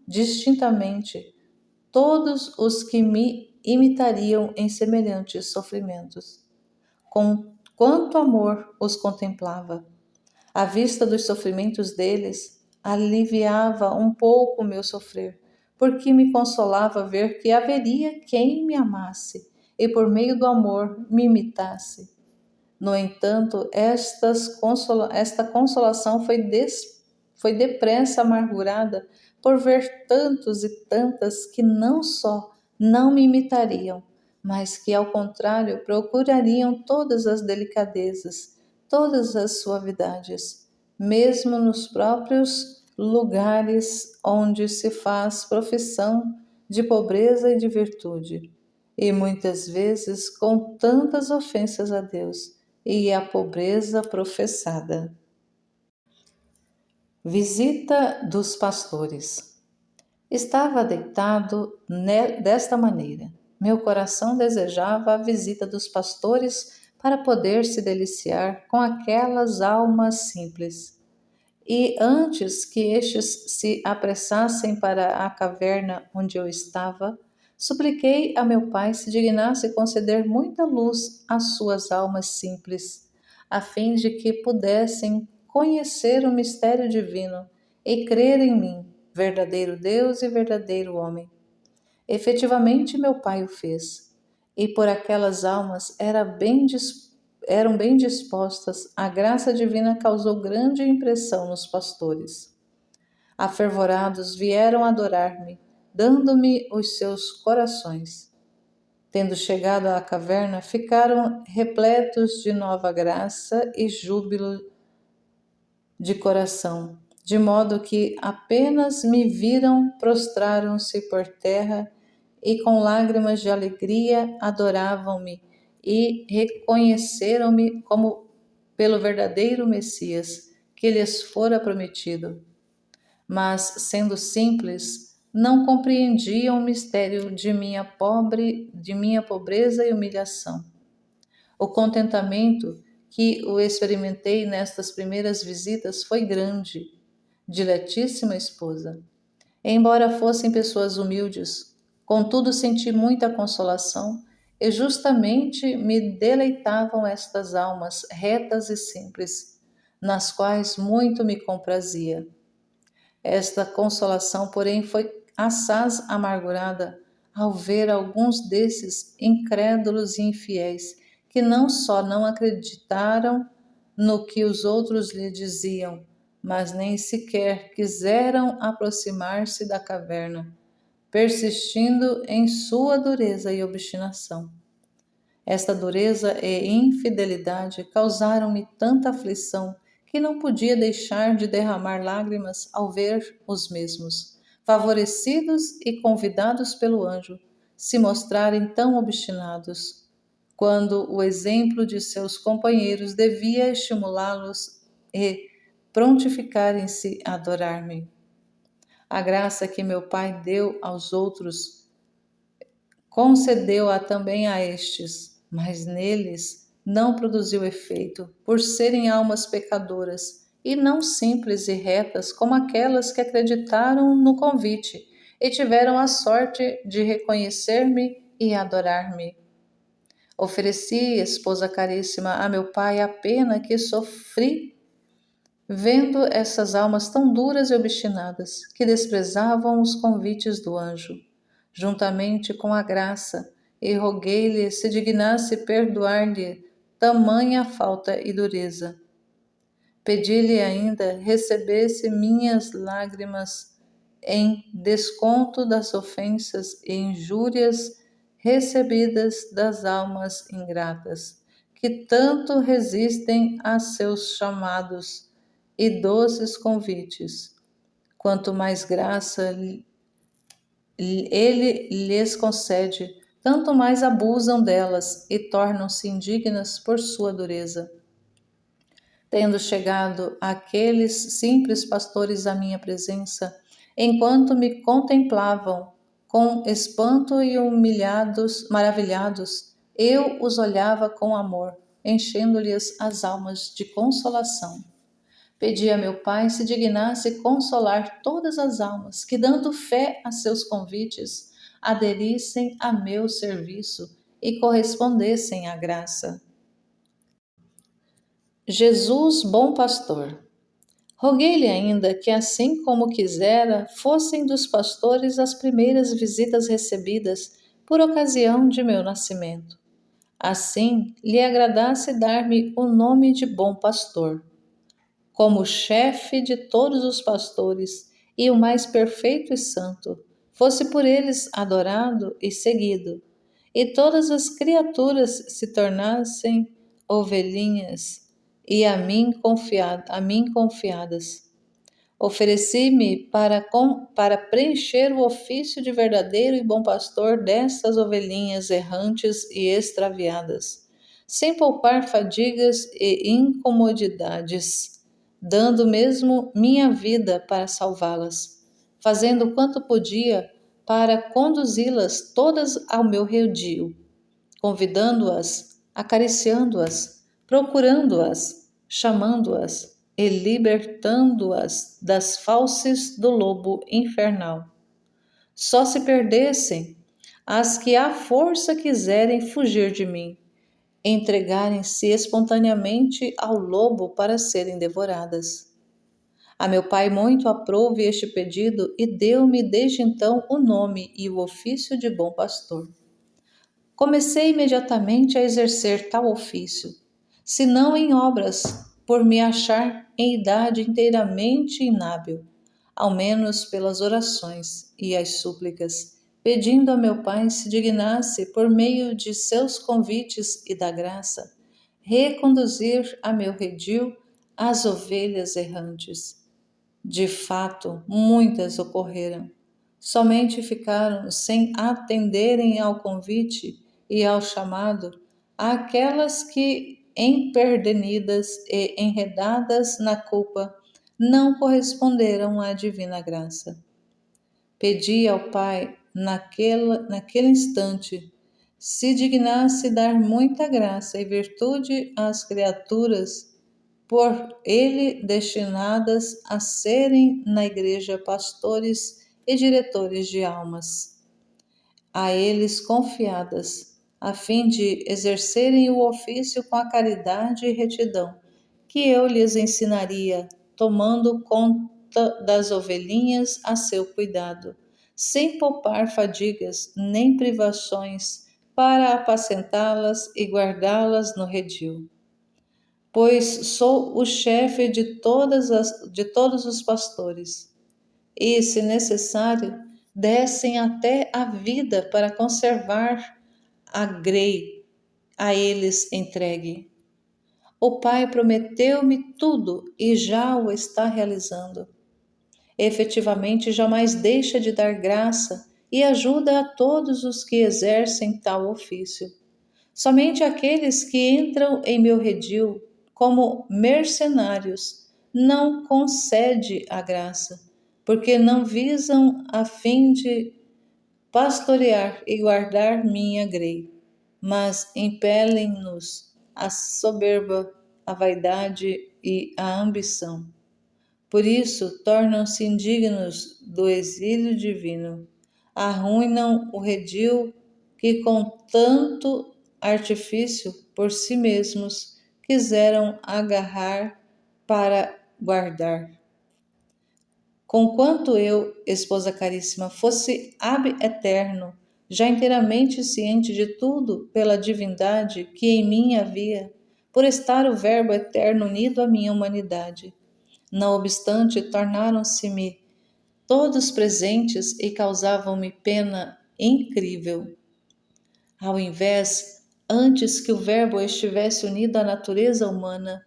distintamente todos os que me imitariam em semelhantes sofrimentos. Com quanto amor os contemplava! A vista dos sofrimentos deles aliviava um pouco o meu sofrer, porque me consolava ver que haveria quem me amasse e, por meio do amor, me imitasse. No entanto, esta consolação foi depressa amargurada por ver tantos e tantas que não só não me imitariam, mas que, ao contrário, procurariam todas as delicadezas, todas as suavidades, mesmo nos próprios lugares onde se faz profissão de pobreza e de virtude, e muitas vezes com tantas ofensas a Deus e à pobreza professada. Visita dos pastores. Estava deitado desta maneira. Meu coração desejava a visita dos pastores para poder se deliciar com aquelas almas simples. E antes que estes se apressassem para a caverna onde eu estava, supliquei a meu pai se dignasse conceder muita luz às suas almas simples, a fim de que pudessem conhecer o mistério divino e crer em mim, verdadeiro Deus e verdadeiro homem. Efetivamente, meu pai o fez, e por aquelas almas eram bem dispostas, a graça divina causou grande impressão nos pastores. Afervorados vieram adorar-me, dando-me os seus corações. Tendo chegado à caverna, ficaram repletos de nova graça e júbilo de coração, de modo que apenas me viram, prostraram-se por terra e com lágrimas de alegria adoravam-me e reconheceram-me como pelo verdadeiro Messias que lhes fora prometido. Mas, sendo simples, não compreendiam o mistério de minha pobreza e humilhação. O contentamento que o experimentei nestas primeiras visitas foi grande, diletíssima esposa. Embora fossem pessoas humildes, contudo senti muita consolação e justamente me deleitavam estas almas retas e simples, nas quais muito me comprazia. Esta consolação, porém, foi assaz amargurada ao ver alguns desses incrédulos e infiéis, que não só não acreditaram no que os outros lhe diziam, mas nem sequer quiseram aproximar-se da caverna, persistindo em sua dureza e obstinação. Esta dureza e infidelidade causaram-me tanta aflição que não podia deixar de derramar lágrimas ao ver os mesmos, favorecidos e convidados pelo anjo, se mostrarem tão obstinados, quando o exemplo de seus companheiros devia estimulá-los e prontificarem-se a adorar-me. A graça que meu pai deu aos outros concedeu-a também a estes, mas neles não produziu efeito, por serem almas pecadoras, e não simples e retas como aquelas que acreditaram no convite e tiveram a sorte de reconhecer-me e adorar-me. Ofereci, esposa caríssima, a meu pai a pena que sofri vendo essas almas tão duras e obstinadas, que desprezavam os convites do anjo, juntamente com a graça, e roguei-lhe se dignasse perdoar-lhe tamanha falta e dureza. Pedi-lhe ainda recebesse minhas lágrimas em desconto das ofensas e injúrias recebidas das almas ingratas, que tanto resistem a seus chamados e doces convites. Quanto mais graça ele lhes concede, tanto mais abusam delas e tornam-se indignas por sua dureza. Tendo chegado aqueles simples pastores à minha presença, enquanto me contemplavam com espanto e maravilhados, eu os olhava com amor, enchendo-lhes as almas de consolação. Pedi a meu Pai se dignasse consolar todas as almas que, dando fé a seus convites, aderissem a meu serviço e correspondessem à graça. Jesus, bom pastor. Roguei-lhe ainda que, assim como quisera, fossem dos pastores as primeiras visitas recebidas por ocasião de meu nascimento. Assim, lhe agradasse dar-me o nome de bom pastor, como chefe de todos os pastores e o mais perfeito e santo, fosse por eles adorado e seguido, e todas as criaturas se tornassem ovelhinhas e a mim confiadas. Ofereci-me para preencher o ofício de verdadeiro e bom pastor destas ovelhinhas errantes e extraviadas, sem poupar fadigas e incomodidades, dando mesmo minha vida para salvá-las, fazendo quanto podia para conduzi-las todas ao meu redil, convidando-as, acariciando-as, procurando-as, chamando-as e libertando-as das fauces do lobo infernal. Só se perdessem as que à força quiserem fugir de mim, entregarem-se espontaneamente ao lobo para serem devoradas. A meu pai muito aprouve este pedido e deu-me desde então o nome e o ofício de bom pastor. Comecei imediatamente a exercer tal ofício, se não em obras, por me achar em idade inteiramente inábil, ao menos pelas orações e as súplicas, pedindo a meu Pai se dignasse, por meio de seus convites e da graça, reconduzir a meu redil as ovelhas errantes. De fato, muitas ocorreram. Somente ficaram sem atenderem ao convite e ao chamado aquelas que, empedernidas e enredadas na culpa, não corresponderam à divina graça. Pedi ao Pai, naquele instante, se dignasse dar muita graça e virtude às criaturas por ele destinadas a serem na igreja pastores e diretores de almas, a eles confiadas, a fim de exercerem o ofício com a caridade e retidão, que eu lhes ensinaria, tomando conta das ovelhinhas a seu cuidado, sem poupar fadigas nem privações para apacentá-las e guardá-las no redil. Pois sou o chefe de todos os pastores, e, se necessário, dessem até a vida para conservar a grei a eles entregue. O Pai prometeu-me tudo e já o está realizando. Efetivamente, jamais deixa de dar graça e ajuda a todos os que exercem tal ofício. Somente aqueles que entram em meu redil como mercenários não concede a graça, porque não visam a fim de pastorear e guardar minha grei, mas impelem-nos a soberba, a vaidade e a ambição. Por isso, tornam-se indignos do exílio divino, arruinam o redil que com tanto artifício por si mesmos quiseram agarrar para guardar. Conquanto eu, esposa caríssima, fosse ab eterno, já inteiramente ciente de tudo pela divindade que em mim havia, por estar o Verbo eterno unido à minha humanidade. Não obstante, tornaram-se-me todos presentes e causavam-me pena incrível. Ao invés, antes que o Verbo estivesse unido à natureza humana,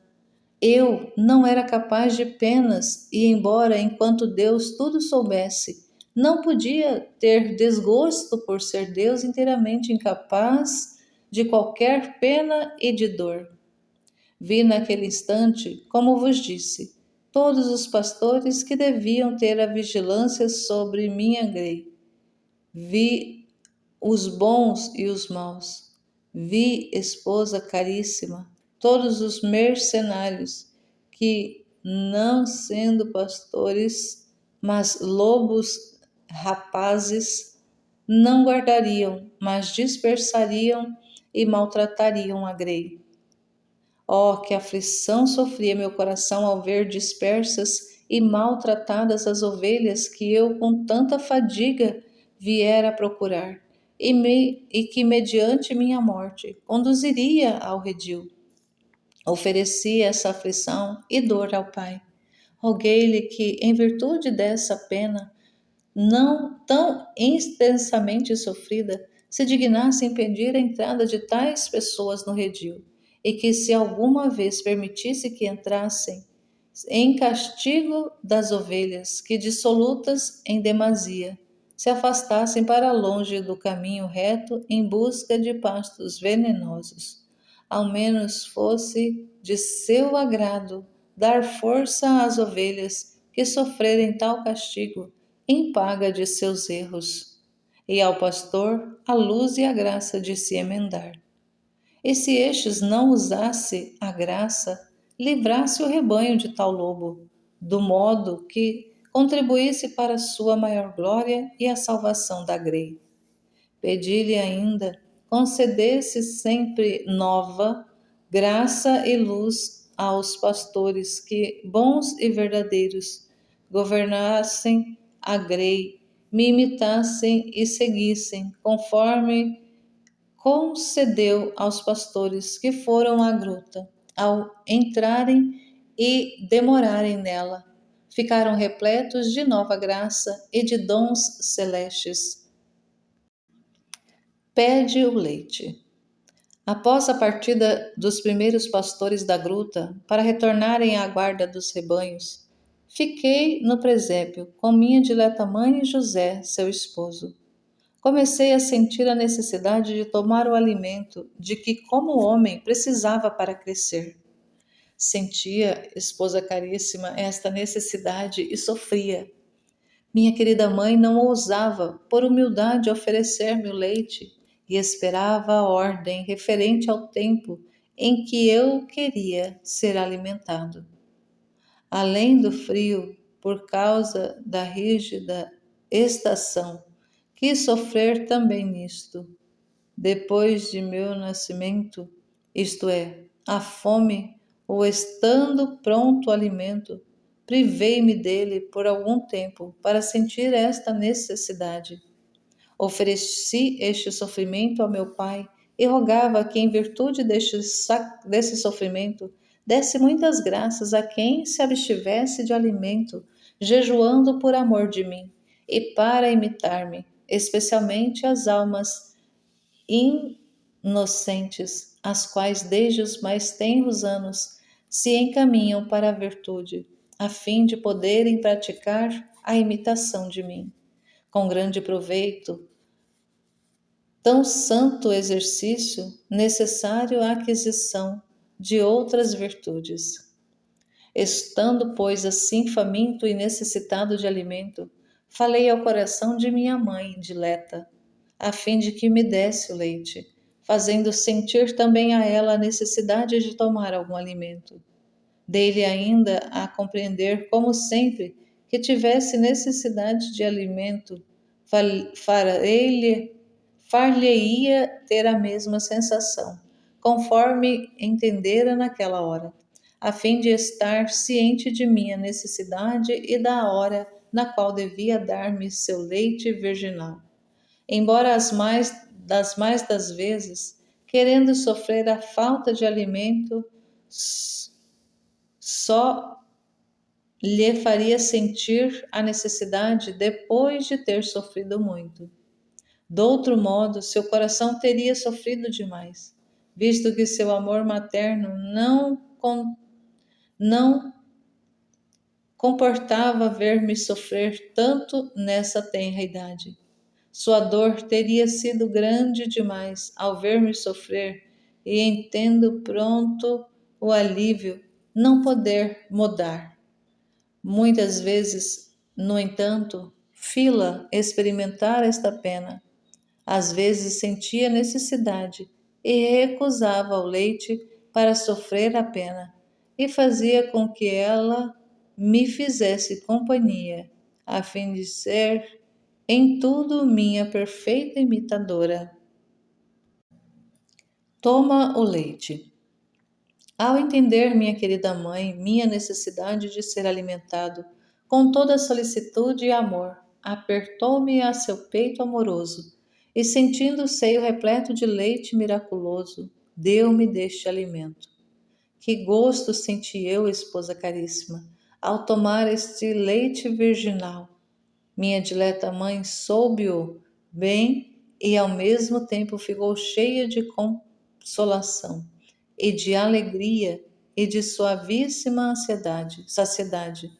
eu não era capaz de penas, e embora, enquanto Deus tudo soubesse, não podia ter desgosto por ser Deus inteiramente incapaz de qualquer pena e de dor. Vi naquele instante, como vos disse, todos os pastores que deviam ter a vigilância sobre minha grei. Vi os bons e os maus. Vi, esposa caríssima, todos os mercenários que, não sendo pastores, mas lobos rapazes, não guardariam, mas dispersariam e maltratariam a grei. Oh, que aflição sofria meu coração ao ver dispersas e maltratadas as ovelhas que eu com tanta fadiga viera procurar, e que, mediante minha morte, conduziria ao redil. Ofereci essa aflição e dor ao Pai. Roguei-lhe que, em virtude dessa pena, não tão intensamente sofrida, se dignasse impedir a entrada de tais pessoas no redil, e que, se alguma vez permitisse que entrassem, em castigo das ovelhas, que dissolutas em demasia, se afastassem para longe do caminho reto em busca de pastos venenosos. Ao menos fosse de seu agrado dar força às ovelhas que sofrerem tal castigo em paga de seus erros, e ao pastor a luz e a graça de se emendar. E se estes não usasse a graça, livrasse o rebanho de tal lobo, do modo que contribuísse para a sua maior glória e a salvação da grei. Pedi-lhe ainda, concedesse sempre nova graça e luz aos pastores que, bons e verdadeiros, governassem a grei, me imitassem e seguissem, conforme concedeu aos pastores que foram à gruta, ao entrarem e demorarem nela, ficaram repletos de nova graça e de dons celestes. Pede o leite. Após a partida dos primeiros pastores da gruta para retornarem à guarda dos rebanhos, fiquei no presépio com minha dileta mãe e José, seu esposo. Comecei a sentir a necessidade de tomar o alimento de que, como homem, precisava para crescer. Sentia, esposa caríssima, esta necessidade e sofria. Minha querida mãe não ousava, por humildade, oferecer-me o leite e esperava a ordem referente ao tempo em que eu queria ser alimentado. Além do frio, por causa da rígida estação, quis sofrer também nisto. Depois de meu nascimento, isto é, a fome, ou estando pronto o alimento, privei-me dele por algum tempo para sentir esta necessidade. Ofereci este sofrimento ao meu pai e rogava que, em virtude desse sofrimento, desse muitas graças a quem se abstivesse de alimento, jejuando por amor de mim e para imitar-me, especialmente as almas inocentes, as quais desde os mais tenros anos se encaminham para a virtude, a fim de poderem praticar a imitação de mim. Com grande proveito, tão santo exercício necessário à aquisição de outras virtudes. Estando, pois, assim faminto e necessitado de alimento, falei ao coração de minha mãe dileta, a fim de que me desse o leite, fazendo sentir também a ela a necessidade de tomar algum alimento. Dei-lhe ainda a compreender, como sempre, que tivesse necessidade de alimento, far-lhe-ia ter a mesma sensação, conforme entendera naquela hora, a fim de estar ciente de minha necessidade e da hora na qual devia dar-me seu leite virginal. Embora das vezes, querendo sofrer a falta de alimento, só lhe faria sentir a necessidade depois de ter sofrido muito. De outro modo, seu coração teria sofrido demais, visto que seu amor materno não comportava ver-me sofrer tanto nessa tenra idade. Sua dor teria sido grande demais ao ver-me sofrer e, entendo pronto o alívio, não poder mudar. Muitas vezes, no entanto, fila experimentar esta pena. Às vezes sentia necessidade e recusava o leite para sofrer a pena, e fazia com que ela me fizesse companhia, a fim de ser em tudo minha perfeita imitadora. Toma o leite. Ao entender, minha querida mãe, minha necessidade de ser alimentado, com toda solicitude e amor, apertou-me a seu peito amoroso e, sentindo o seio repleto de leite miraculoso, deu-me deste alimento. Que gosto senti eu, esposa caríssima, ao tomar este leite virginal. Minha dileta mãe soube-o bem e ao mesmo tempo ficou cheia de consolação e de alegria e de suavíssima saciedade.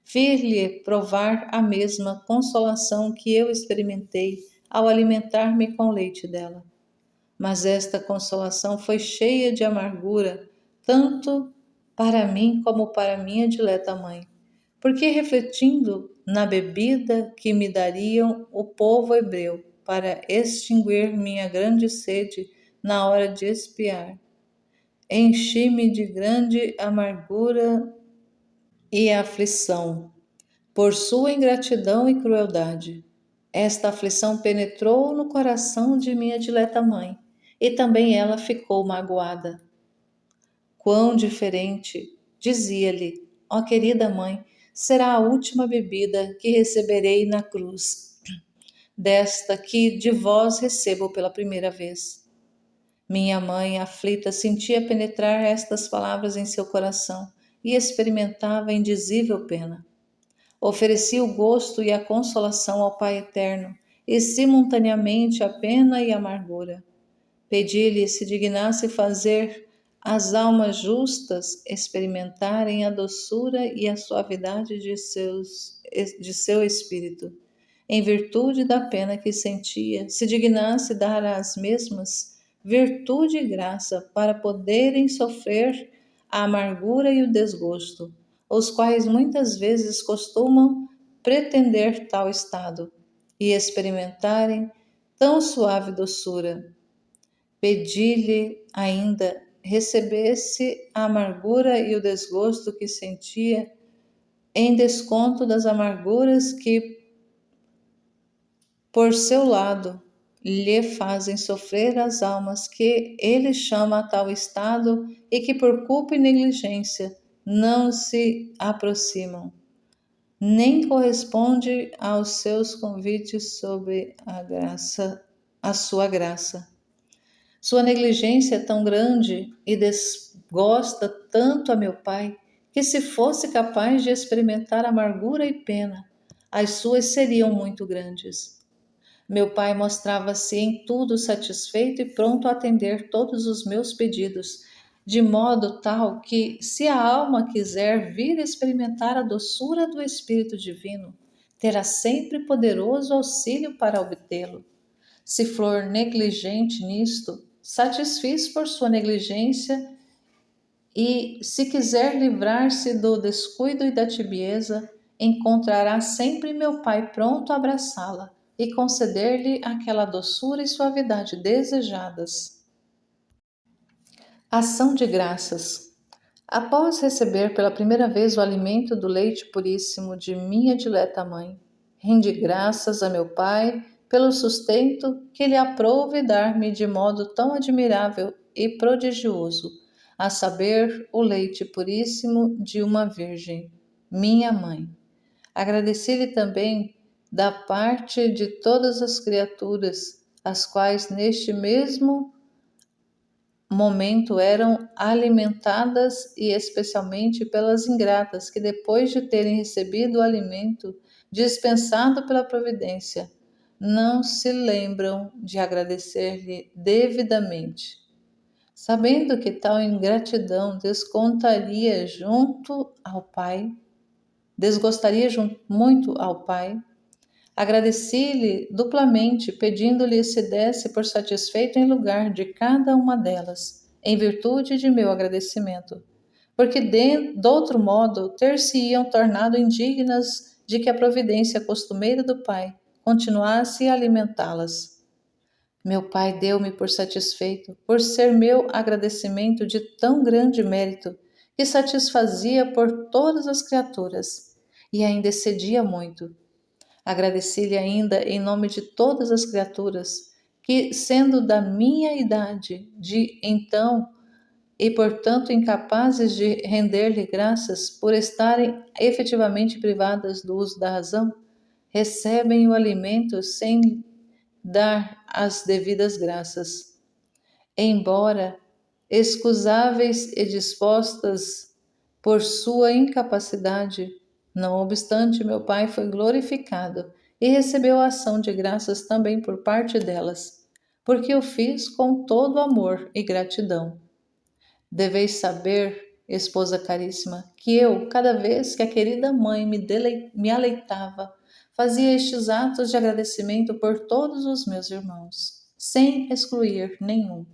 Fiz-lhe provar a mesma consolação que eu experimentei ao alimentar-me com o leite dela. Mas esta consolação foi cheia de amargura, tanto para mim como para minha dileta mãe, porque refletindo na bebida que me dariam o povo hebreu para extinguir minha grande sede na hora de expiar, enchi-me de grande amargura e aflição por sua ingratidão e crueldade. Esta aflição penetrou no coração de minha dileta mãe, e também ela ficou magoada. Quão diferente, dizia-lhe, ó querida mãe, será a última bebida que receberei na cruz, desta que de vós recebo pela primeira vez. Minha mãe, aflita, sentia penetrar estas palavras em seu coração e experimentava indizível pena. Oferecia o gosto e a consolação ao Pai Eterno, e simultaneamente a pena e a amargura. Pedi-lhe se dignasse fazer as almas justas experimentarem a doçura e a suavidade de seu espírito. Em virtude da pena que sentia, se dignasse dar às mesmas virtude e graça para poderem sofrer a amargura e o desgosto, os quais muitas vezes costumam pretender tal estado, e experimentarem tão suave doçura. Pedi-lhe ainda recebesse a amargura e o desgosto que sentia, em desconto das amarguras que, por seu lado, lhe fazem sofrer as almas que ele chama a tal estado e que, por culpa e negligência, não se aproximam, nem corresponde aos seus convites sobre a sua graça. Sua negligência é tão grande e desgosta tanto a meu pai, que se fosse capaz de experimentar amargura e pena, as suas seriam muito grandes. Meu pai mostrava-se em tudo satisfeito e pronto a atender todos os meus pedidos, de modo tal que, se a alma quiser vir experimentar a doçura do Espírito Divino, terá sempre poderoso auxílio para obtê-lo. Se for negligente nisto, satisfiz por sua negligência, e se quiser livrar-se do descuido e da tibieza, encontrará sempre meu Pai pronto a abraçá-la, e conceder-lhe aquela doçura e suavidade desejadas. Ação de graças. Após receber pela primeira vez o alimento do leite puríssimo de minha dileta mãe, rendi graças a meu Pai pelo sustento que lhe aprouve dar-me de modo tão admirável e prodigioso, a saber, o leite puríssimo de uma virgem, minha mãe. Agradeci-lhe também da parte de todas as criaturas, as quais neste mesmo momento eram alimentadas, e especialmente pelas ingratas que, depois de terem recebido o alimento dispensado pela providência, não se lembram de agradecer-lhe devidamente, sabendo que tal ingratidão desgostaria muito ao Pai. Agradeci-lhe duplamente, pedindo-lhe se desse por satisfeito em lugar de cada uma delas, em virtude de meu agradecimento, porque de outro modo ter-se-iam tornado indignas de que a providência costumeira do Pai continuasse a alimentá-las. Meu Pai deu-me por satisfeito, por ser meu agradecimento de tão grande mérito, que satisfazia por todas as criaturas, e ainda excedia muito. Agradeci-lhe ainda em nome de todas as criaturas, que, sendo da minha idade de então, e portanto incapazes de render-lhe graças por estarem efetivamente privadas do uso da razão, recebem o alimento sem dar as devidas graças. Embora excusáveis e dispostas por sua incapacidade, não obstante, meu Pai foi glorificado e recebeu a ação de graças também por parte delas, porque o fiz com todo amor e gratidão. Deveis saber, esposa caríssima, que eu, cada vez que a querida mãe me aleitava, fazia estes atos de agradecimento por todos os meus irmãos, sem excluir nenhum.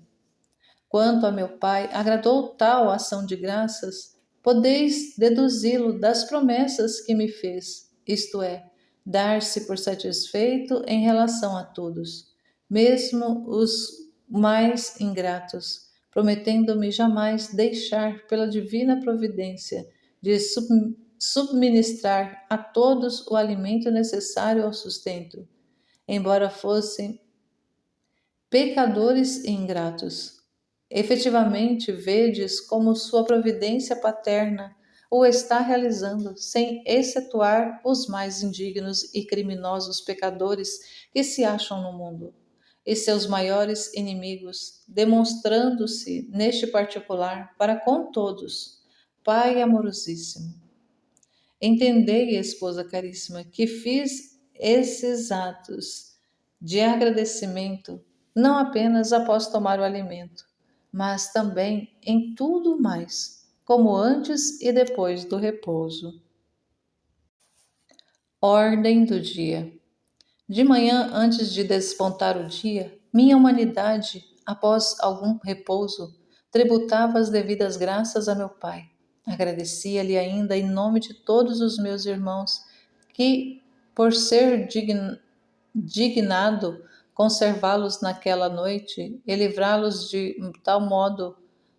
Quanto a meu Pai, agradou tal ação de graças, podeis deduzi-lo das promessas que me fez, isto é, dar-se por satisfeito em relação a todos, mesmo os mais ingratos, prometendo-me jamais deixar, pela divina providência, de subministrar a todos o alimento necessário ao sustento, embora fossem pecadores e ingratos. Efetivamente, vedes como sua providência paterna o está realizando, sem excetuar os mais indignos e criminosos pecadores que se acham no mundo, e seus maiores inimigos, demonstrando-se, neste particular, para com todos, Pai amorosíssimo. Entendei, esposa caríssima, que fiz esses atos de agradecimento não apenas após tomar o alimento, mas também em tudo mais, como antes e depois do repouso. Ordem do dia. De manhã, antes de despontar o dia, minha humanidade, após algum repouso, tributava as devidas graças a meu Pai. Agradecia-lhe ainda em nome de todos os meus irmãos, que, por ser dignado conservá-los naquela noite e livrá-los de tal modo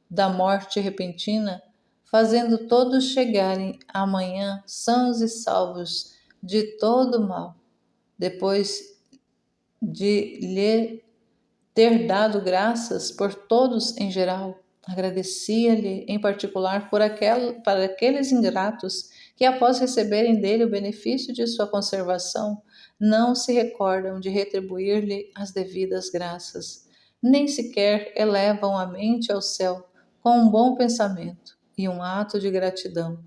da morte repentina, fazendo todos chegarem amanhã sãos e salvos de todo o mal, depois de lhe ter dado graças por todos em geral. Agradecia-lhe em particular para aqueles ingratos que, após receberem dele o benefício de sua conservação, não se recordam de retribuir-lhe as devidas graças, nem sequer elevam a mente ao céu com um bom pensamento e um ato de gratidão.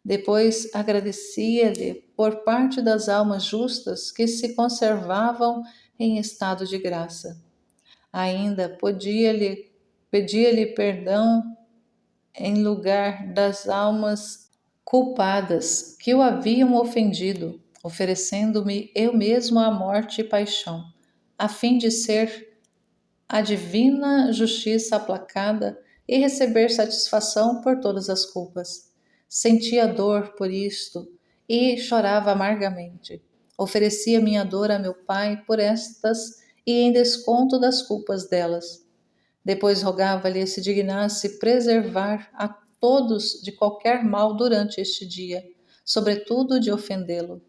Depois agradecia-lhe por parte das almas justas que se conservavam em estado de graça. Ainda pedia-lhe perdão em lugar das almas culpadas que o haviam ofendido, oferecendo-me eu mesmo a morte e paixão, a fim de ser a divina justiça aplacada e receber satisfação por todas as culpas. Sentia dor por isto e chorava amargamente. Oferecia minha dor a meu pai por estas e em desconto das culpas delas. Depois rogava-lhe se dignasse preservar a todos de qualquer mal durante este dia, sobretudo de ofendê-lo.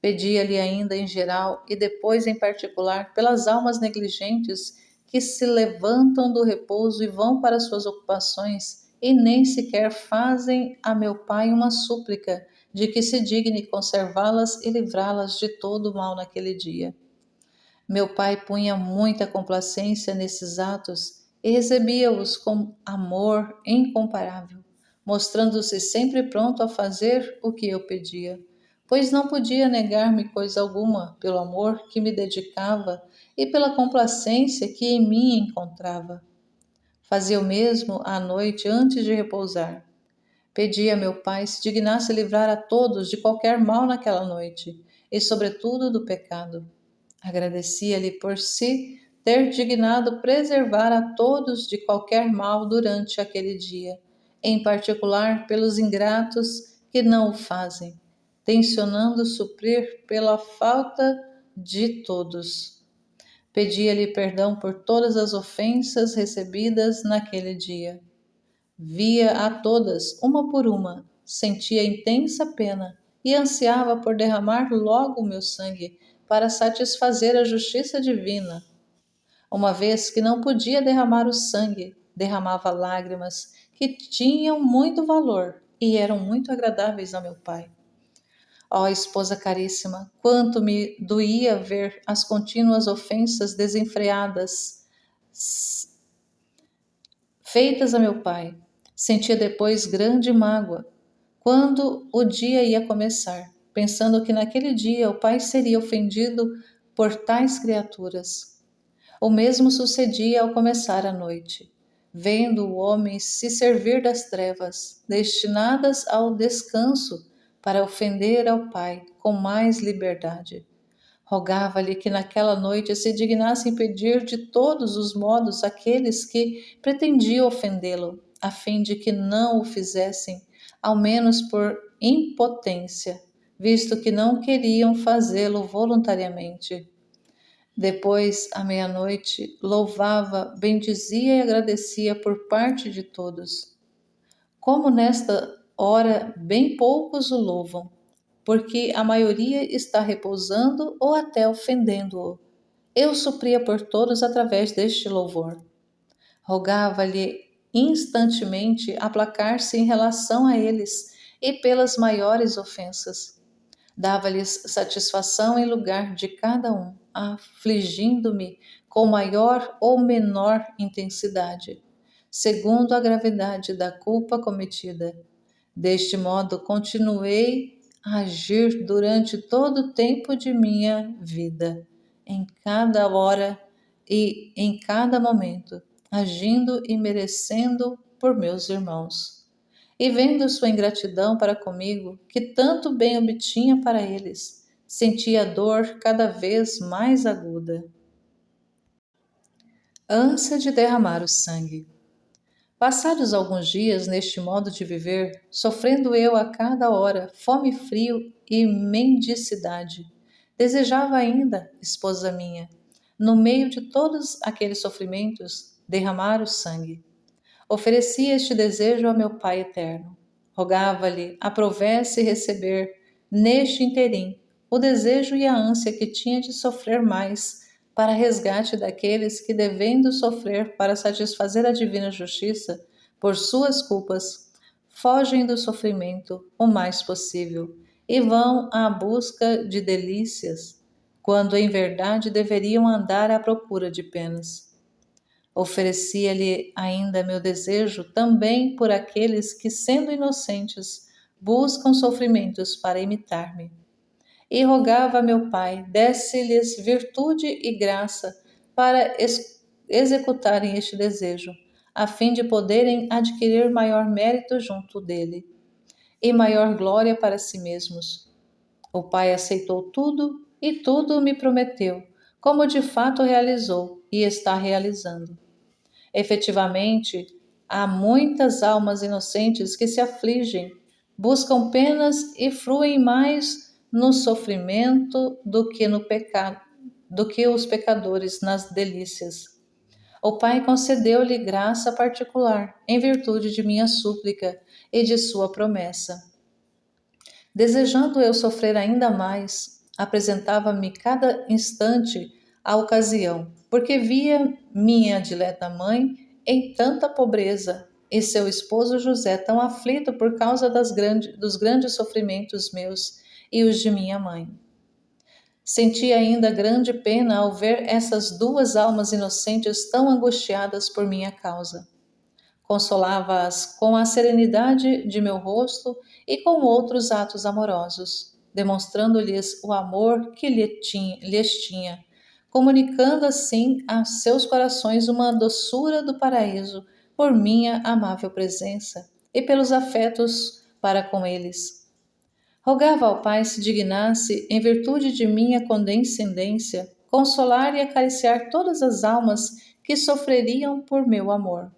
Pedia-lhe ainda em geral e depois em particular pelas almas negligentes que se levantam do repouso e vão para suas ocupações e nem sequer fazem a meu pai uma súplica de que se digne conservá-las e livrá-las de todo o mal naquele dia. Meu pai punha muita complacência nesses atos e recebia-os com amor incomparável, mostrando-se sempre pronto a fazer o que eu pedia, pois não podia negar-me coisa alguma pelo amor que me dedicava e pela complacência que em mim encontrava. Fazia o mesmo à noite antes de repousar. Pedia a meu pai se dignasse livrar a todos de qualquer mal naquela noite, e sobretudo do pecado. Agradecia-lhe por se ter dignado preservar a todos de qualquer mal durante aquele dia, em particular pelos ingratos que não o fazem, tencionando suprir pela falta de todos. Pedia-lhe perdão por todas as ofensas recebidas naquele dia. Via a todas, uma por uma, sentia intensa pena e ansiava por derramar logo o meu sangue para satisfazer a justiça divina. Uma vez que não podia derramar o sangue, derramava lágrimas que tinham muito valor e eram muito agradáveis ao meu pai. Ó esposa caríssima, quanto me doía ver as contínuas ofensas desenfreadas feitas a meu pai. Sentia depois grande mágoa quando o dia ia começar, pensando que naquele dia o pai seria ofendido por tais criaturas. O mesmo sucedia ao começar a noite, vendo o homem se servir das trevas, destinadas ao descanso, para ofender ao pai com mais liberdade. Rogava-lhe que naquela noite se dignasse impedir de todos os modos aqueles que pretendiam ofendê-lo, a fim de que não o fizessem, ao menos por impotência, visto que não queriam fazê-lo voluntariamente. Depois, à meia-noite, louvava, bendizia e agradecia por parte de todos. Como nesta hora bem poucos o louvam, porque a maioria está repousando ou até ofendendo-o. Eu supria por todos através deste louvor. Rogava-lhe instantemente aplacar-se em relação a eles e pelas maiores ofensas. Dava-lhes satisfação em lugar de cada um, afligindo-me com maior ou menor intensidade, segundo a gravidade da culpa cometida. Deste modo, continuei a agir durante todo o tempo de minha vida, em cada hora e em cada momento, agindo e merecendo por meus irmãos. E vendo sua ingratidão para comigo, que tanto bem obtinha para eles, sentia a dor cada vez mais aguda. Ânsia de derramar o sangue. Passados alguns dias neste modo de viver, sofrendo eu a cada hora fome, frio e mendicidade, desejava ainda, esposa minha, no meio de todos aqueles sofrimentos, derramar o sangue. Oferecia este desejo a meu Pai eterno. Rogava-lhe aprovesse receber, neste interim, o desejo e a ânsia que tinha de sofrer mais, para resgate daqueles que, devendo sofrer para satisfazer a divina justiça, por suas culpas, fogem do sofrimento o mais possível e vão à busca de delícias, quando em verdade deveriam andar à procura de penas. Oferecia-lhe ainda meu desejo também por aqueles que, sendo inocentes, buscam sofrimentos para imitar-me. E rogava a meu Pai, desse-lhes virtude e graça para executarem este desejo, a fim de poderem adquirir maior mérito junto dele e maior glória para si mesmos. O Pai aceitou tudo e tudo me prometeu, como de fato realizou e está realizando. Efetivamente, há muitas almas inocentes que se afligem, buscam penas e fruem mais no sofrimento do que no pecado, do que os pecadores nas delícias. O Pai concedeu-lhe graça particular, em virtude de minha súplica e de sua promessa. Desejando eu sofrer ainda mais, apresentava-me cada instante a ocasião, porque via minha dileta mãe em tanta pobreza e seu esposo José tão aflito por causa dos grandes sofrimentos meus e os de minha mãe. Senti ainda grande pena ao ver essas duas almas inocentes tão angustiadas por minha causa. Consolava-as com a serenidade de meu rosto e com outros atos amorosos, demonstrando-lhes o amor que lhes tinha, comunicando assim a seus corações uma doçura do paraíso por minha amável presença e pelos afetos para com eles. Rogava ao Pai se dignasse, em virtude de minha condescendência, consolar e acariciar todas as almas que sofreriam por meu amor.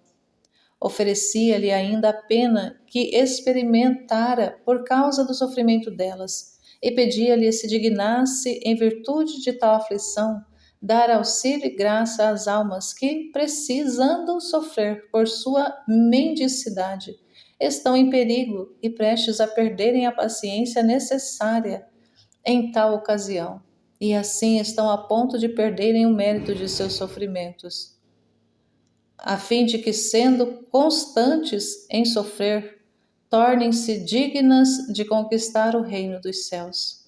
Oferecia-lhe ainda a pena que experimentara por causa do sofrimento delas, e pedia-lhe se dignasse, em virtude de tal aflição, dar auxílio e graça às almas que, precisando sofrer por sua mendicidade, estão em perigo e prestes a perderem a paciência necessária em tal ocasião, e assim estão a ponto de perderem o mérito de seus sofrimentos, a fim de que, sendo constantes em sofrer, tornem-se dignas de conquistar o reino dos céus.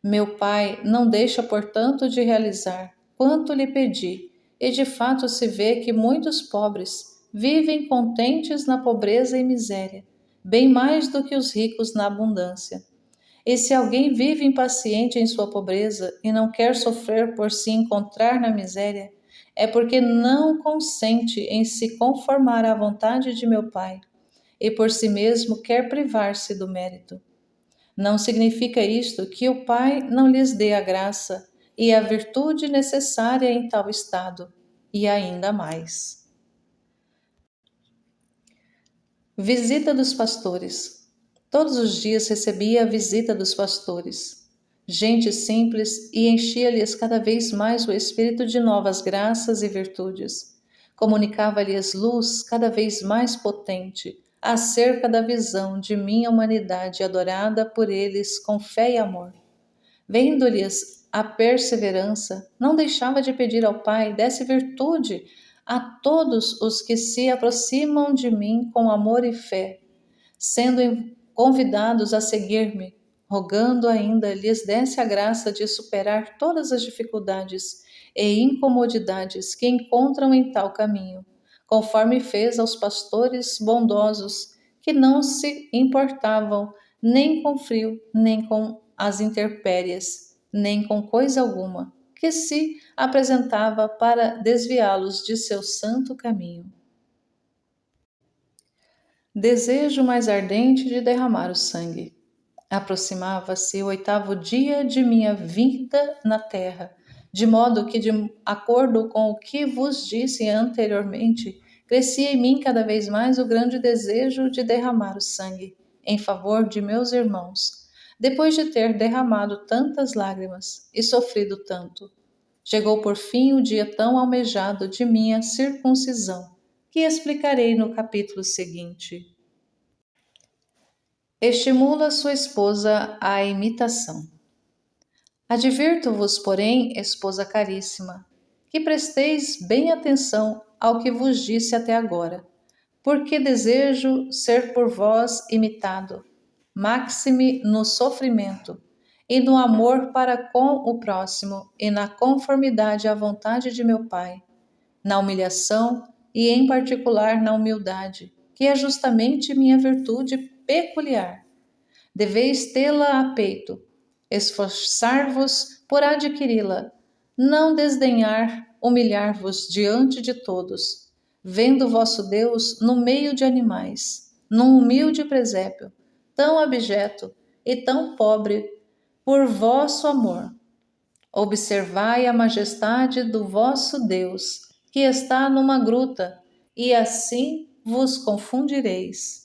Meu Pai não deixa, portanto, de realizar quanto lhe pedi, e de fato se vê que muitos pobres vivem contentes na pobreza e miséria, bem mais do que os ricos na abundância. E se alguém vive impaciente em sua pobreza e não quer sofrer por se encontrar na miséria, é porque não consente em se conformar à vontade de meu Pai e por si mesmo quer privar-se do mérito. Não significa isto que o Pai não lhes dê a graça e a virtude necessária em tal estado, e ainda mais. Visita dos pastores. Todos os dias recebia a visita dos pastores, gente simples, e enchia-lhes cada vez mais o espírito de novas graças e virtudes. Comunicava-lhes luz cada vez mais potente acerca da visão de minha humanidade adorada por eles com fé e amor. Vendo-lhes a perseverança, não deixava de pedir ao Pai desse virtude a todos os que se aproximam de mim com amor e fé, sendo convidados a seguir-me, rogando ainda lhes desse a graça de superar todas as dificuldades e incomodidades que encontram em tal caminho, conforme fez aos pastores bondosos que não se importavam nem com frio, nem com as intempéries, nem com coisa alguma, que se apresentava para desviá-los de seu santo caminho. Desejo mais ardente de derramar o sangue. Aproximava-se o 8º dia de minha vinda na terra, de modo que, de acordo com o que vos disse anteriormente, crescia em mim cada vez mais o grande desejo de derramar o sangue em favor de meus irmãos, depois de ter derramado tantas lágrimas e sofrido tanto. Chegou por fim o dia tão almejado de minha circuncisão, que explicarei no capítulo seguinte. Estimula sua esposa à imitação. Advirto-vos, porém, esposa caríssima, que presteis bem atenção ao que vos disse até agora, porque desejo ser por vós imitado, máxime no sofrimento, e no amor para com o próximo, e na conformidade à vontade de meu Pai, na humilhação e, em particular, na humildade, que é justamente minha virtude peculiar. Deveis tê-la a peito, esforçar-vos por adquiri-la, não desdenhar humilhar-vos diante de todos, vendo vosso Deus no meio de animais, num humilde presépio, tão abjeto e tão pobre por vosso amor. Observai a majestade do vosso Deus, que está numa gruta, e assim vos confundireis.